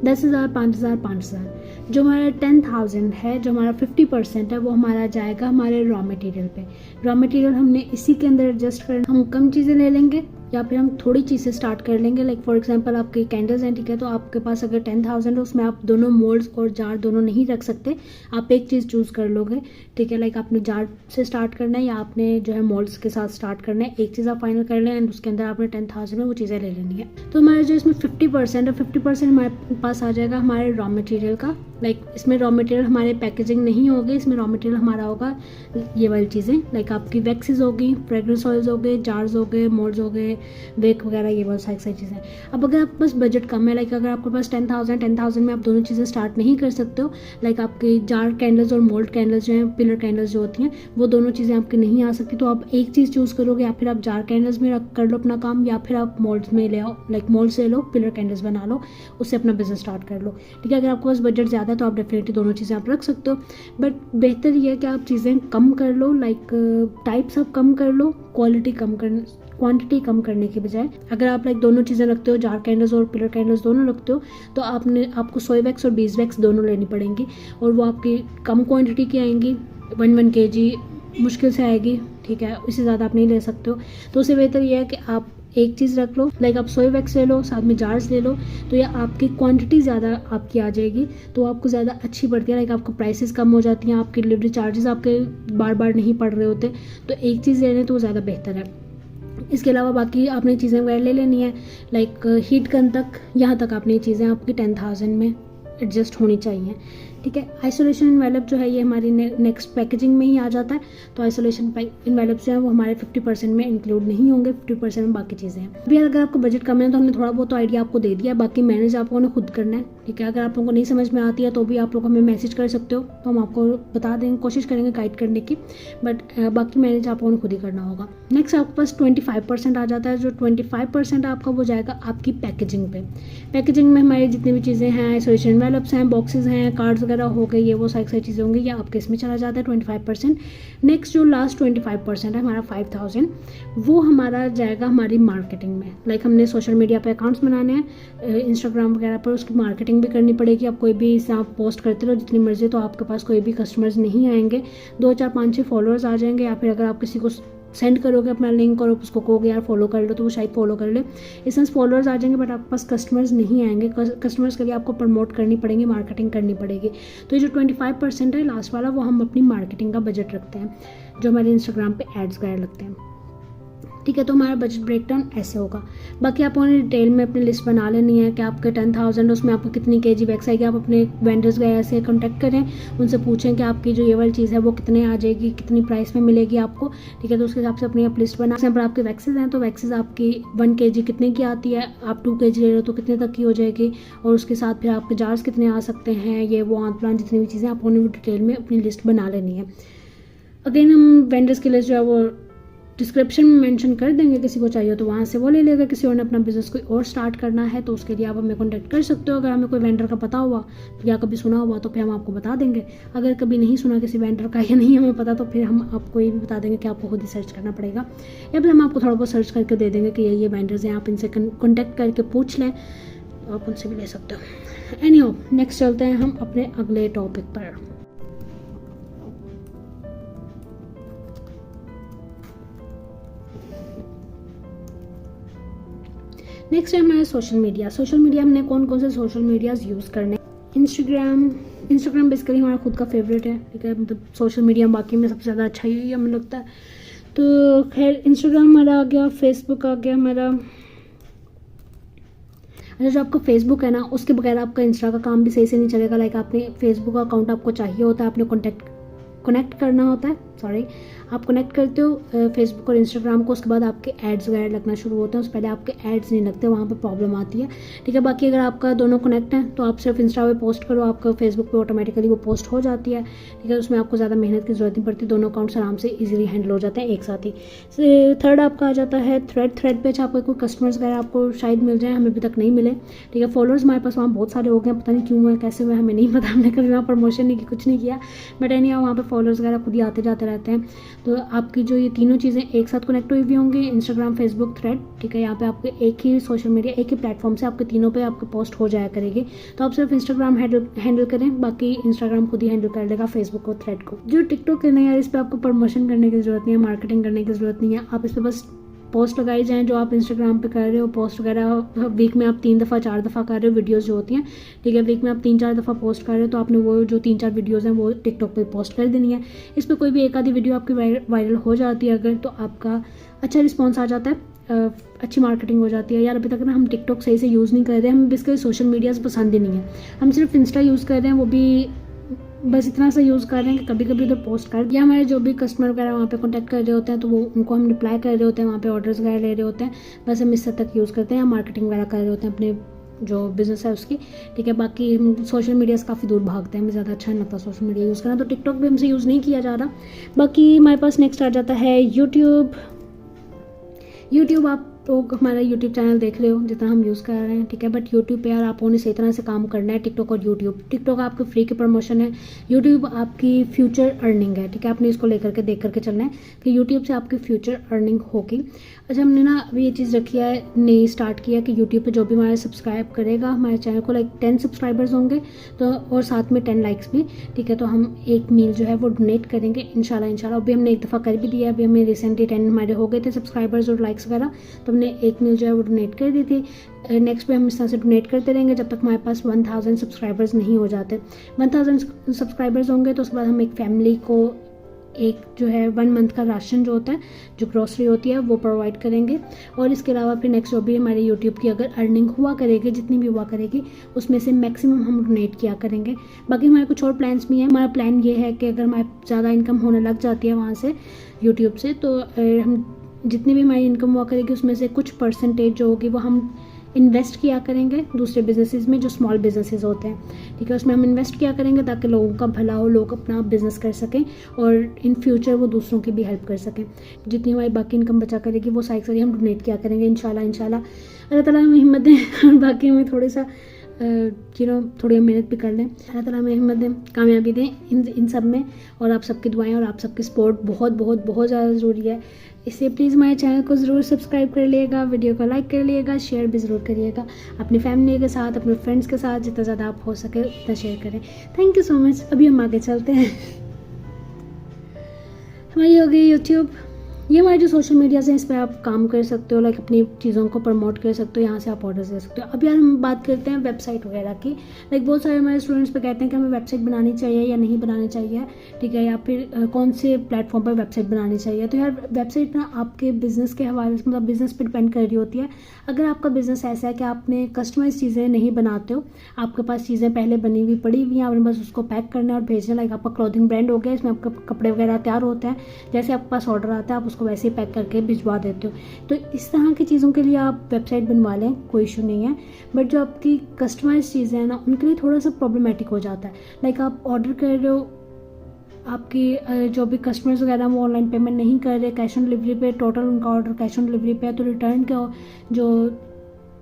10,000, 5,000, 5,000। जो हमारा 10,000 है, जो हमारा 50% है, वो हमारा जाएगा हमारे रॉ मटेरियल पे। रॉ मटेरियल हमने इसी के अंदर एडजस्ट करना, हम कम चीज़ें ले लेंगे या फिर हम थोड़ी चीज़ें स्टार्ट कर लेंगे। लाइक फॉर एग्जांपल आपके कैंडल्स हैं, ठीक है, तो आपके पास अगर 10,000 है उसमें आप दोनों मोल्ड्स और जार दोनों नहीं रख सकते, आप एक चीज़ चूज़ कर लोगे, ठीक है। लाइक आपने जार से स्टार्ट करना है या आपने जो है मोल्ड्स के साथ स्टार्ट करना है, एक चीज़ आप फाइनल कर लें एंड उसके अंदर आपने 10,000 में वो चीज़ें ले लेनी है। तो हमारे जो इसमें 50% है, 50% हमारे पास आ जाएगा हमारे रॉ मटेरियल का। लाइक इसमें रॉ मटेरियल हमारे पैकेजिंग नहीं होगी, इसमें रॉ मटेरियल हमारा होगा ये वाली चीज़ें, लाइक आपकी वैक्सेस होगी, फ्रेग्रेंस ऑयल्स हो गए, जार्स हो गए, मोल्ड्स हो गए, वेक वगैरह, ये बहुत सारी चीज़ें। अब अगर आपके पास बजट कम है, लाइक अगर आपके पास 10,000 में आप दोनों चीज़ें स्टार्ट नहीं कर सकते हो, लाइक आपके जार कैंडल्स और मोल्ड कैंडल्स जो हैं, पिलर कैंडल्स जो होती हैं, वो दोनों चीज़ें आपकी नहीं आ सकती, तो आप एक चीज़ चूज़ करोगे, या फिर आप जार कैंडल्स में कर लो अपना काम, या फिर आप मोल्ड्स में ले आओ, लाइक मोल्ड से लो, पिलर कैंडल्स बना लो, उससे अपना बिजनेस स्टार्ट कर लो, ठीक है। अगर आपके पास बजट ज़्यादा है तो आप डेफिनेटली दोनों चीज़ें आप रख सकते हो, बट बेहतर ये है कि आप चीज़ें कम कर लो, लाइक टाइप्स आप कम कर लो, क्वालिटी कम कर, क्वांटिटी कम करने के बजाय। अगर आप लाइक दोनों चीज़ें रखते हो, जार कैंडल्स और पिलर कैंडल्स दोनों रखते हो, तो आपको सोया वैक्स और बीज वैक्स दोनों लेनी पड़ेंगी, और वो आपकी कम क्वांटिटी की आएंगी, 1 kg मुश्किल से आएगी, ठीक है, इससे ज़्यादा आप नहीं ले सकते हो। तो उससे बेहतर यह है कि आप एक चीज़ रख लो, लाइक आप सोया वैक्स ले लो, साथ में जार्स ले लो, तो ये आपकी क्वांटिटी ज़्यादा आपकी आ जाएगी, तो आपको ज़्यादा अच्छी पड़ती है। लाइक आपको प्राइसेस कम हो जाती हैं, आपके डिलीवरी चार्जेस आपके बार बार नहीं पड़ रहे होते, तो एक चीज़ ले लें तो वो ज़्यादा बेहतर है। इसके अलावा बाकी आपने चीज़ें वगैरह ले लेनी है, लाइक हीट गन तक, यहाँ तक आपने चीज़ें आपकी 10,000 में एडजस्ट होनी चाहिए, ठीक है। आइसोलेशन इन्वेलप जो है ये हमारी नेक्स्ट पैकेजिंग में ही आ जाता है, तो आइसोलेशन इन्वेलप जो है वो हमारे 50% में इंक्लूड नहीं होंगे, 50% में बाकी चीज़ें हैं। अभी अगर आपको बजट कम है तो हमने थोड़ा बहुत आइडिया आपको दे दिया है, बाकी मैनेज आप लोगों ने खुद करना है, ठीक है। अगर आप लोगों को नहीं समझ में आती है तो भी आप लोग हमें मैसेज कर सकते हो, तो हम आपको बता देंगे, कोशिश करेंगे गाइड करने की, बट बाकी मैनेज आप लोगों ने खुद ही करना होगा। नेक्स्ट आपके पास 25% आ जाता है, जो 25% आपका वो जाएगा आपकी पैकेजिंग पे। पैकेजिंग में हमारी जितनी भी चीज़ें हैं, आइसोलेशन इन्वेलप्स हैं, बॉक्सेस हैं, कार्ड्स वगैरह हो गए, ये वो सारी चीज़ें होंगी, ये आपके इसमें चला जाता है 25%। नेक्स्ट जो लास्ट 25% है हमारा 5,000, वो हमारा जाएगा हमारी मार्केटिंग में। लाइक हमने सोशल मीडिया पे अकाउंट्स बनाने हैं, इंस्टाग्राम वगैरह पर, उसकी मार्केटिंग भी करनी पड़ेगी। आप कोई भी इससे आप पोस्ट करते रहो जितनी मर्जी, तो आपके पास कोई भी कस्टमर्स नहीं आएंगे, 2, 4, 5, 6 फॉलोअर्स आ जाएंगे, या फिर अगर आप किसी को सेंड करोगे अपना लिंक और उसको कहोगे यार फॉलो कर लो, तो वो शायद फॉलो कर ले, इस सेंस फॉलोअर्स आ जाएंगे, बट आपके पास कस्टमर्स नहीं आएंगे। कस्टमर्स के लिए आपको प्रमोट करनी पड़ेगी, मार्केटिंग करनी पड़ेगी। तो ये जो 25% है लास्ट वाला, वो हम अपनी मार्केटिंग का बजट रखते हैं, जो हमारे इंस्टाग्राम पे एड्स वगैरह लगते हैं, ठीक है। तो हमारा बजट ब्रेकडाउन ऐसे होगा। बाकी आपको डिटेल में अपनी लिस्ट बना लेनी है कि आपके 10,000 उसमें आपको कितनी kg वैक्स आएगी। आप अपने वेंडर्स वगैरह से कॉन्टैक्ट करें, उनसे पूछें कि आपकी जो ये वाली चीज़ है वो कितने आ जाएगी, कितनी प्राइस में मिलेगी आपको, ठीक है। तो उसके हिसाब से अपनी आप लिस्ट बना। एग्जाम्पल आपके वैक्सेस हैं, तो वैक्सेस आपकी 1 kg कितने की आती है, आप 2 kg ले लो तो कितने तक की हो जाएगी, और उसके साथ फिर आपके जार्स कितने आ सकते हैं, ये वो आंत प्लान जितनी भी चीज़ें आपको डिटेल में अपनी लिस्ट बना लेनी है। अगेन हम वेंडर्स की लिस्ट जो है वो डिस्क्रिप्शन में मेंशन कर देंगे, किसी को चाहिए तो वहाँ से वो ले लेगा। किसी और ने अपना बिजनेस कोई और स्टार्ट करना है तो उसके लिए आप हमें कॉन्टैक्ट कर सकते हो। अगर हमें कोई वेंडर का पता हुआ या कभी सुना हुआ तो फिर हम आपको बता देंगे। अगर कभी नहीं सुना किसी वेंडर का या नहीं हमें पता, तो फिर हम आपको ये भी बता देंगे कि आपको खुद ही सर्च करना पड़ेगा, या फिर हम आपको थोड़ा बहुत सर्च करके दे देंगे कि ये वेंडर्स हैं, आप इनसे कॉन्टैक्ट करके पूछ लें, आप उनसे भी ले सकते हो। एनीहाउ नेक्स्ट चलते हैं हम अपने अगले टॉपिक पर। नेक्स्ट है हमारा सोशल मीडिया। सोशल मीडिया हमने कौन कौन से सोशल मीडियाज़ यूज़ करने। इंस्टाग्राम बेसिकली हमारा खुद का फेवरेट है, ठीक है, मतलब सोशल मीडिया बाकी में सबसे ज़्यादा अच्छा ही हमें लगता है। तो खैर इंस्टाग्राम हमारा आ गया, फेसबुक आ गया हमारा। अच्छा, जो आपका फेसबुक है ना, उसके बगैर आपका इंस्टा का काम भी सही से नहीं चलेगा। लाइक आपने फेसबुक अकाउंट आपको चाहिए होता है, आपने कनेक्ट करना होता है, आप कनेक्ट करते हो फेसबुक और इंस्टाग्राम को, उसके बाद आपके एड्स वगैरह लगना शुरू होते हैं। उससे पहले आपके एड्स नहीं लगते, वहाँ पे प्रॉब्लम आती है, ठीक है। बाकी अगर आपका दोनों कनेक्ट है तो आप सिर्फ इंस्टा पे पोस्ट करो, आपका फेसबुक पे ऑटोमेटिकली वो पोस्ट हो जाती है, ठीक है। उसमें आपको ज़्यादा मेहनत की जरूरत नहीं पड़ती, दोनों अकाउंट्स आराम से ईजिली हैंडल हो जाते हैं एक साथ ही। थर्ड आपका आ जाता है थ्रेड पे आपको कोई कस्टमर्स वगैरह आपको शायद मिल जाए, हमें अभी तक नहीं मिले, ठीक है। फॉलोअर्स हमारे पास वहाँ बहुत सारे हो गए, पता नहीं क्यों हुए, कैसे हुए, हमें नहीं पता, हमने कभी वहाँ प्रमोशन नहीं की, कुछ नहीं किया, बट एनी वहाँ पर फॉलोअर्स वगैरह खुद ही आते जाते रहते हैं। तो आपकी जो ये तीनों चीज़ें एक साथ कनेक्ट हुई भी होंगी, इंस्टाग्राम, फेसबुक, थ्रेड, ठीक है। यहाँ पे आपके एक ही सोशल मीडिया, एक ही प्लेटफॉर्म से आपके तीनों पे आपके पोस्ट हो जाया करेगी। तो आप सिर्फ इंस्टाग्राम हैंडल करें, बाकी इंस्टाग्राम खुद ही हैंडल कर लेगा फेसबुक और थ्रेड को। जो टिकटॉक है ना यार, इस पर आपको प्रमोशन करने की जरूरत नहीं है, मार्केटिंग करने की जरूरत नहीं है, आप इस पर बस पोस्ट लगाई जाएँ जो आप इंस्टाग्राम पे कर रहे हो, पोस्ट वगैरह वीक में आप 3 दफ़ा 4 दफ़ा कर रहे हो, वीडियोस जो होती हैं, ठीक है, वीक में आप 3-4 दफ़ा पोस्ट कर रहे हो, तो आपने वो जो 3-4 वीडियोस हैं वो टिकटॉक पे पोस्ट कर देनी है। इस पर कोई भी एक आधी वीडियो आपकी वायरल हो जाती है अगर, तो आपका अच्छा रिस्पॉन्स आ जाता है, अच्छी मार्केटिंग हो जाती है। यार अभी तक ना हम टिकटॉक सही से यूज़ नहीं कर रहे हैं, हमें बेसिकली सोशल मीडियाज़ पसंद ही नहीं है, हम सिर्फ इंस्टा यूज़ कर रहे हैं, वो भी बस इतना सा यूज़ कर रहे हैं कि कभी कभी उधर पोस्ट कर, या हमारे जो भी कस्टमर वगैरह वहाँ पे कांटेक्ट कर रहे होते हैं तो वो उनको हम रिप्लाई कर रहे होते हैं, वहाँ पे ऑर्डर्स वगैरह ले रहे होते हैं, बस हम इस हद तक यूज़ करते हैं, या मार्केटिंग वगैरह कर रहे होते हैं अपने जो बिज़नेस है उसकी, ठीक है। बाकी हम सोशल मीडिया से काफ़ी दूर भागते हैं, हमें ज़्यादा अच्छा नहीं लगता सोशल मीडिया यूज़ करना, तो टिकटॉक भी हमसे यूज़ नहीं किया जा रहा। बाकी हमारे पास नेक्स्ट आ जाता है यूट्यूब। आप लोग हमारा यूट्यूब चैनल देख रहे हो जितना हम यूज़ कर रहे हैं, ठीक है, बट यूट्यूब पे यार आपको ने सही तरह से काम करना है। टिकटॉक और यूट्यूब, टिकटॉक आपके फ्री के प्रमोशन है, यूट्यूब आपकी फ्यूचर अर्निंग है, ठीक है। आपने इसको लेकर के देख करके चलना है कि यूट्यूब से आपकी फ्यूचर अर्निंग होगी। अच्छा, हमने ना अभी ये चीज़ रखी है, नई स्टार्ट किया कि यूट्यूब पे जो भी हमारा सब्सक्राइब करेगा हमारे चैनल को, लाइक 10 सब्सक्राइबर्स होंगे तो, और साथ में 10 लाइक्स भी, ठीक है, तो हम एक मील जो है वो डोनेट करेंगे इंशाल्लाह। अभी हमने एक दफ़ा कर भी दिया, अभी हमें रिसेंटली 10 हमारे हो गए थे सब्सक्राइबर्स और लाइक्स वगैरह, तो हमने एक मील जो है वो डोनेट कर दी थी। नेक्स्ट पे हम इस तरह से डोनेट करते रहेंगे जब तक हमारे पास 1000 सब्सक्राइबर्स नहीं हो जाते। 1000 सब्सक्राइबर्स होंगे तो उसके बाद हम एक फैमिली को एक जो है 1 मंथ का राशन जो होता है, जो ग्रोसरी होती है, वो प्रोवाइड करेंगे। और इसके अलावा फिर नेक्स्ट जो भी हमारे यूट्यूब की अगर अर्निंग हुआ करेगी, जितनी भी हुआ करेगी, उसमें से मैक्सिमम हम डोनेट किया करेंगे। बाकी हमारे कुछ और प्लान्स भी हैं। हमारा प्लान ये है कि अगर हमारे ज़्यादा इनकम होने लग जाती है वहाँ से यूट्यूब से, तो हम जितनी भी हमारी इनकम हुआ करेगी उसमें से कुछ परसेंटेज जो होगी वो हम इन्वेस्ट किया करेंगे दूसरे बिजनेसेस में, जो स्मॉल बिजनेसेस होते हैं, ठीक है, उसमें हम इन्वेस्ट किया करेंगे ताकि लोगों का भला हो, लोग अपना बिजनेस कर सकें और इन फ्यूचर वो दूसरों की भी हेल्प कर सकें। जितनी हमारी बाकी इनकम बचा करेगी वो सारी हम डोनेट किया करेंगे इंशाल्लाह। अल्लाह ताला हमें हिम्मत दें और बाकी हमें थोड़ी थोड़ी मेहनत भी कर लें। अल्लाह ताला हमें हिम्मत दें, कामयाबी दें इन सब में, और आप सबकी दुआएं और आप सबकी सपोर्ट बहुत बहुत बहुत ज़्यादा ज़रूरी है। इसलिए प्लीज़ हमारे चैनल को ज़रूर सब्सक्राइब कर लिएगा, वीडियो को लाइक कर लिएगा, शेयर भी ज़रूर करिएगा अपनी फैमिली के साथ, अपने फ्रेंड्स के साथ, जितना ज़्यादा आप हो सके उतना शेयर करें। Thank you so much. अभी हम आगे चलते हैं। हमारी हो गई यूट्यूब, ये हमारे जो सोशल मीडियाज़ हैं इस पर आप काम कर सकते हो, लाइक अपनी चीज़ों को प्रमोट कर सकते हो, यहाँ से आप ऑर्डर्स दे सकते हो। अब यार हम बात करते हैं वेबसाइट वगैरह की। लाइक बहुत सारे हमारे स्टूडेंट्स पे कहते हैं कि हमें वेबसाइट बनानी चाहिए या नहीं बनानी चाहिए, ठीक है, या फिर कौन से प्लेटफॉर्म पर वेबसाइट बनानी चाहिए। तो यार वेबसाइट ना आपके बिज़नेस के हवाले से, मतलब बिज़नेस पर डिपेंड कर रही होती है। अगर आपका बिज़नेस ऐसा है कि आपने कस्टमाइज चीज़ें नहीं बनाते हो, आपके पास चीज़ें पहले बनी हुई पड़ी हुई हैं, आपने बस उसको पैक करना और भेजना, लाइक आपका क्लॉथिंग ब्रांड हो गया, इसमें आपका कपड़े वगैरह तैयार होते हैं, जैसे आपके पास ऑर्डर आता है आप उसको वैसे ही पैक करके भिजवा देते हो, तो इस तरह की चीज़ों के लिए आप वेबसाइट बनवा लें, कोई इशू नहीं है। बट जो आपकी कस्टमाइज चीज़ें हैं ना, उनके लिए थोड़ा सा प्रॉब्लमेटिक हो जाता है। लाइक आप ऑर्डर कर रहे हो, आपकी जो भी कस्टमर्स वगैरह वो ऑनलाइन पेमेंट नहीं कर रहे, कैश ऑन डिलीवरी पे, टोटल उनका ऑर्डर कैश ऑन डिलीवरी पे है, तो रिटर्न का जो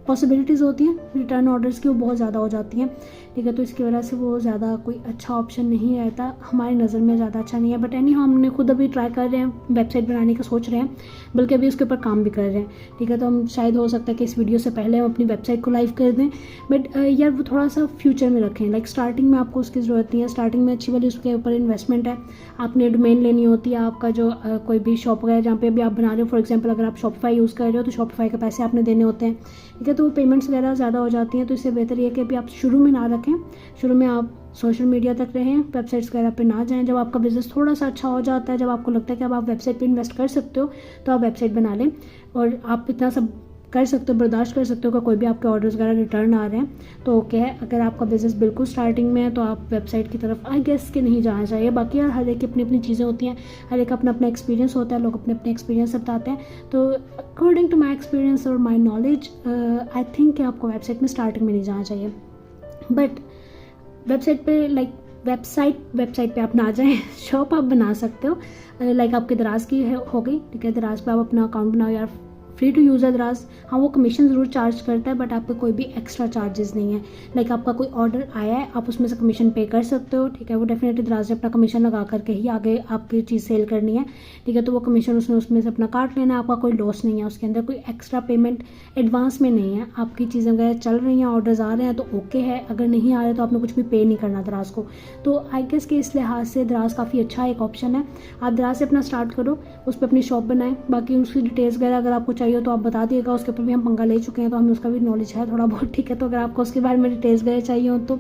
पॉसिबिलिटीज़ होती हैं रिटर्न ऑर्डर्स की, वो बहुत ज़्यादा हो जाती हैं, ठीक है। तो इसकी वजह से वो ज़्यादा कोई अच्छा ऑप्शन नहीं रहता, हमारी नज़र में ज़्यादा अच्छा नहीं है। बट एनी हमने खुद अभी ट्राई कर रहे हैं, वेबसाइट बनाने का सोच रहे हैं, बल्कि अभी उसके ऊपर काम भी कर रहे हैं, ठीक है। तो हम शायद हो सकता है कि इस वीडियो से पहले हम अपनी वेबसाइट को लाइव कर दें, बट यार वो थोड़ा सा फ्यूचर में रखें। लाइक स्टार्टिंग में आपको उसकी ज़रूरत नहीं है, स्टार्टिंग में अच्छी वाली उसके ऊपर इन्वेस्टमेंट है, आपने डोमेन लेनी होती है, आपका जो कोई भी शॉप वगैरह जहाँ पे भी आप बना रहे हो, फॉर एग्जांपल अगर आप शॉपिफाई यूज़ कर रहे हो तो शॉपिफाई के पैसे आपने देने होते हैं, ठीक है। तो वो पेमेंट्स वगैरह ज़्यादा हो जाती हैं, तो इससे बेहतर ये है कि अभी आप शुरू में ना रखें, शुरू में आप सोशल मीडिया तक रहें, वेबसाइट्स वगैरह पे ना जाएं। जब आपका बिज़नेस थोड़ा सा अच्छा हो जाता है, जब आपको लगता है कि अब आप वेबसाइट पे इन्वेस्ट कर सकते हो, तो आप वेबसाइट बना लें, और आप इतना सब कर सकते हो, बर्दाश्त कर सकते हो कि कोई भी आपके ऑर्डर्स वगैरह रिटर्न आ रहे हैं तो ओके है। अगर आपका बिज़नेस बिल्कुल स्टार्टिंग में है तो आप वेबसाइट की तरफ आई गेस के नहीं जाना चाहिए। बाकी यार हर एक की अपनी अपनी चीज़ें होती हैं, हर एक अपना अपना एक्सपीरियंस होता है, लोग अपने अपने एक्सपीरियंस से बताते हैं। तो अकॉर्डिंग टू माई एक्सपीरियंस और माई नॉलेज आई थिंक कि आपको वेबसाइट में स्टार्टिंग में नहीं जाना चाहिए। बट वेबसाइट पे लाइक वेबसाइट पे आप ना जाएं, शॉप आप बना सकते हो, लाइक आपके दराज की हो गई, ठीक है। दराज पे आप अपना अकाउंट बनाओ यार, फ्री टू यूज़ है दराज। हाँ वो कमीशन ज़रूर चार्ज करता है, बट आपके कोई भी एक्स्ट्रा चार्जेस नहीं है। लाइक आपका कोई ऑर्डर आया है, आप उसमें से कमीशन पे कर सकते हो, ठीक है। वो डेफिनेटली दराज ने अपना कमीशन लगा करके ही आगे आपकी चीज़ सेल करनी है, ठीक है। तो वो कमीशन उसमें से अपना काट लेना है, आपका कोई लॉस नहीं है उसके अंदर, कोई एक्स्ट्रा पेमेंट एडवांस में नहीं है। आपकी चीज़ें वगैरह चल रही हैं, ऑर्डर्स आ रहे हैं तो ओके है, अगर नहीं आ रहे तो आपने कुछ भी पे नहीं करना दराज को। तो आई गेस कि इस लिहाज से दराज काफ़ी अच्छा एक ऑप्शन है। आप दराज से अपना स्टार्ट करो, उस पर अपनी शॉप बनाएं। बाकी उसकी डिटेल्स वगैरह अगर आपको चाहिए तो आप बता दिएगा, उसके ऊपर भी हम पंगा ले चुके हैं तो हमें उसका भी नॉलेज है थोड़ा बहुत, ठीक है। तो अगर आपको उसके बारे में डिटेल्स वगैरह चाहिए हो तो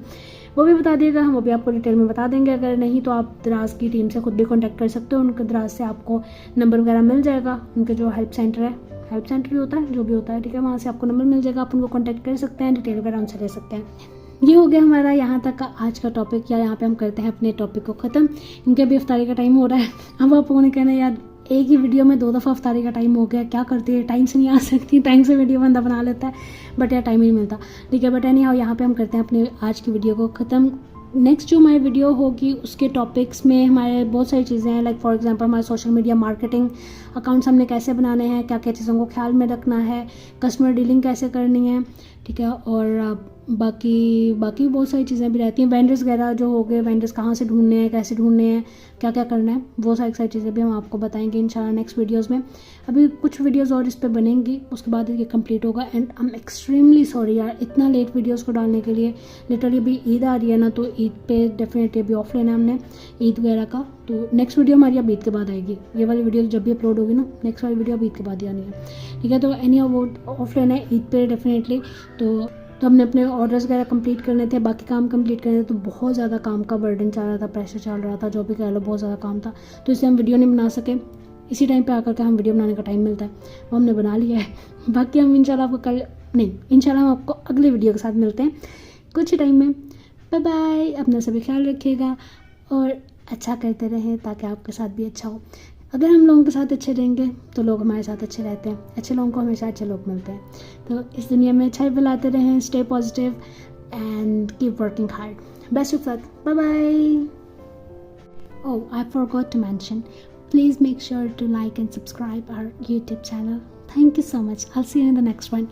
वो भी बता दिएगा, हम वो भी आपको डिटेल में बता देंगे। अगर नहीं तो आप दराज की टीम से खुद भी कॉन्टैक्ट कर सकते हो, उनके दराज से आपको नंबर वगैरह मिल जाएगा, उनके जो हेल्प सेंटर भी होता है, जो भी होता है, ठीक है। वहाँ से आपको नंबर मिल जाएगा, आप उनको कॉन्टैक्ट कर सकते हैं, डिटेल वगैरह उनसे ले सकते हैं। ये हो गया हमारा यहाँ तक का आज का टॉपिक, या यहाँ पे हम करते हैं अपने टॉपिक को ख़त्म, क्योंकि अभी इफ्तारी का टाइम हो रहा है। अब आप लोगों ने कहना यार एक ही वीडियो में 2 दफ़ा इफ्तारी का टाइम हो गया, क्या करती है, टाइम से नहीं आ सकती, टाइम से वीडियो बंदा बना लेता है, बट यार टाइम ही नहीं मिलता, ठीक है। बट एनी हाउ यहाँ पे हम करते हैं अपने आज की वीडियो को ख़त्म। नेक्स्ट जो हमारी वीडियो होगी उसके टॉपिक्स में हमारे बहुत सारी चीज़ें हैं, लाइक फॉर एग्जांपल हमारे सोशल मीडिया मार्केटिंग अकाउंट्स हमने कैसे बनाने हैं, क्या क्या चीज़ों को ख्याल में रखना है, कस्टमर डीलिंग कैसे करनी है, ठीक है। और बाकी बहुत सारी चीज़ें भी रहती हैं, वेंडर्स वगैरह जो हो गए, वेंडर्स कहाँ से ढूंढने हैं, कैसे ढूंढने हैं, क्या क्या करना है, वो सारी चीज़ें भी हम आपको बताएंगे इंशाल्लाह नेक्स्ट वीडियोज़ में। अभी कुछ वीडियोज़ और इस पर बनेंगी, उसके बाद ये कंप्लीट होगा। And I am extremely sorry यार इतना लेट वीडियोज़ को डालने के लिए। लिटरली अभी ईद आ रही है ना, तो ईद पे डेफिनेटली अभी ऑफ लेना है हमने ईद वगैरह का, तो नेक्स्ट वीडियो हमारी अब ईद के बाद आएगी। ये वाली वीडियो जब भी अपलोड होगी ना, नेक्स्ट वाली वीडियो अब ईद के बाद ही आनी है, ठीक है। तो एनी वो ऑफ लेना है ईद पे डेफिनेटली। तो हमने अपने ऑर्डर्स वगैरह कंप्लीट करने थे, बाकी काम कंप्लीट करने थे, तो बहुत ज़्यादा काम का बर्डन चल रहा था, प्रेशर चल रहा था, जो भी कह लो, बहुत ज़्यादा काम था, तो इससे हम वीडियो नहीं बना सके। इसी टाइम पे आकर के हम वीडियो बनाने का टाइम मिलता है, वो हमने बना लिया है। बाकी हम इंशाल्लाह आपको इंशाल्लाह हम आपको अगले वीडियो के साथ मिलते हैं कुछ ही टाइम में। बाय बाय, अपना सभी ख्याल रखिएगा और अच्छा करते रहें ताकि आपके साथ भी अच्छा हो। अगर हम लोगों के साथ अच्छे रहेंगे तो लोग हमारे साथ अच्छे रहते हैं, अच्छे लोगों को हमेशा अच्छे लोग मिलते हैं। तो इस दुनिया में अच्छाई फैलाते रहें, stay positive and keep working hard. Best of luck, bye bye. Oh, I forgot to mention, please make sure to like and subscribe our YouTube channel. Thank you so much. I'll see you in the next one.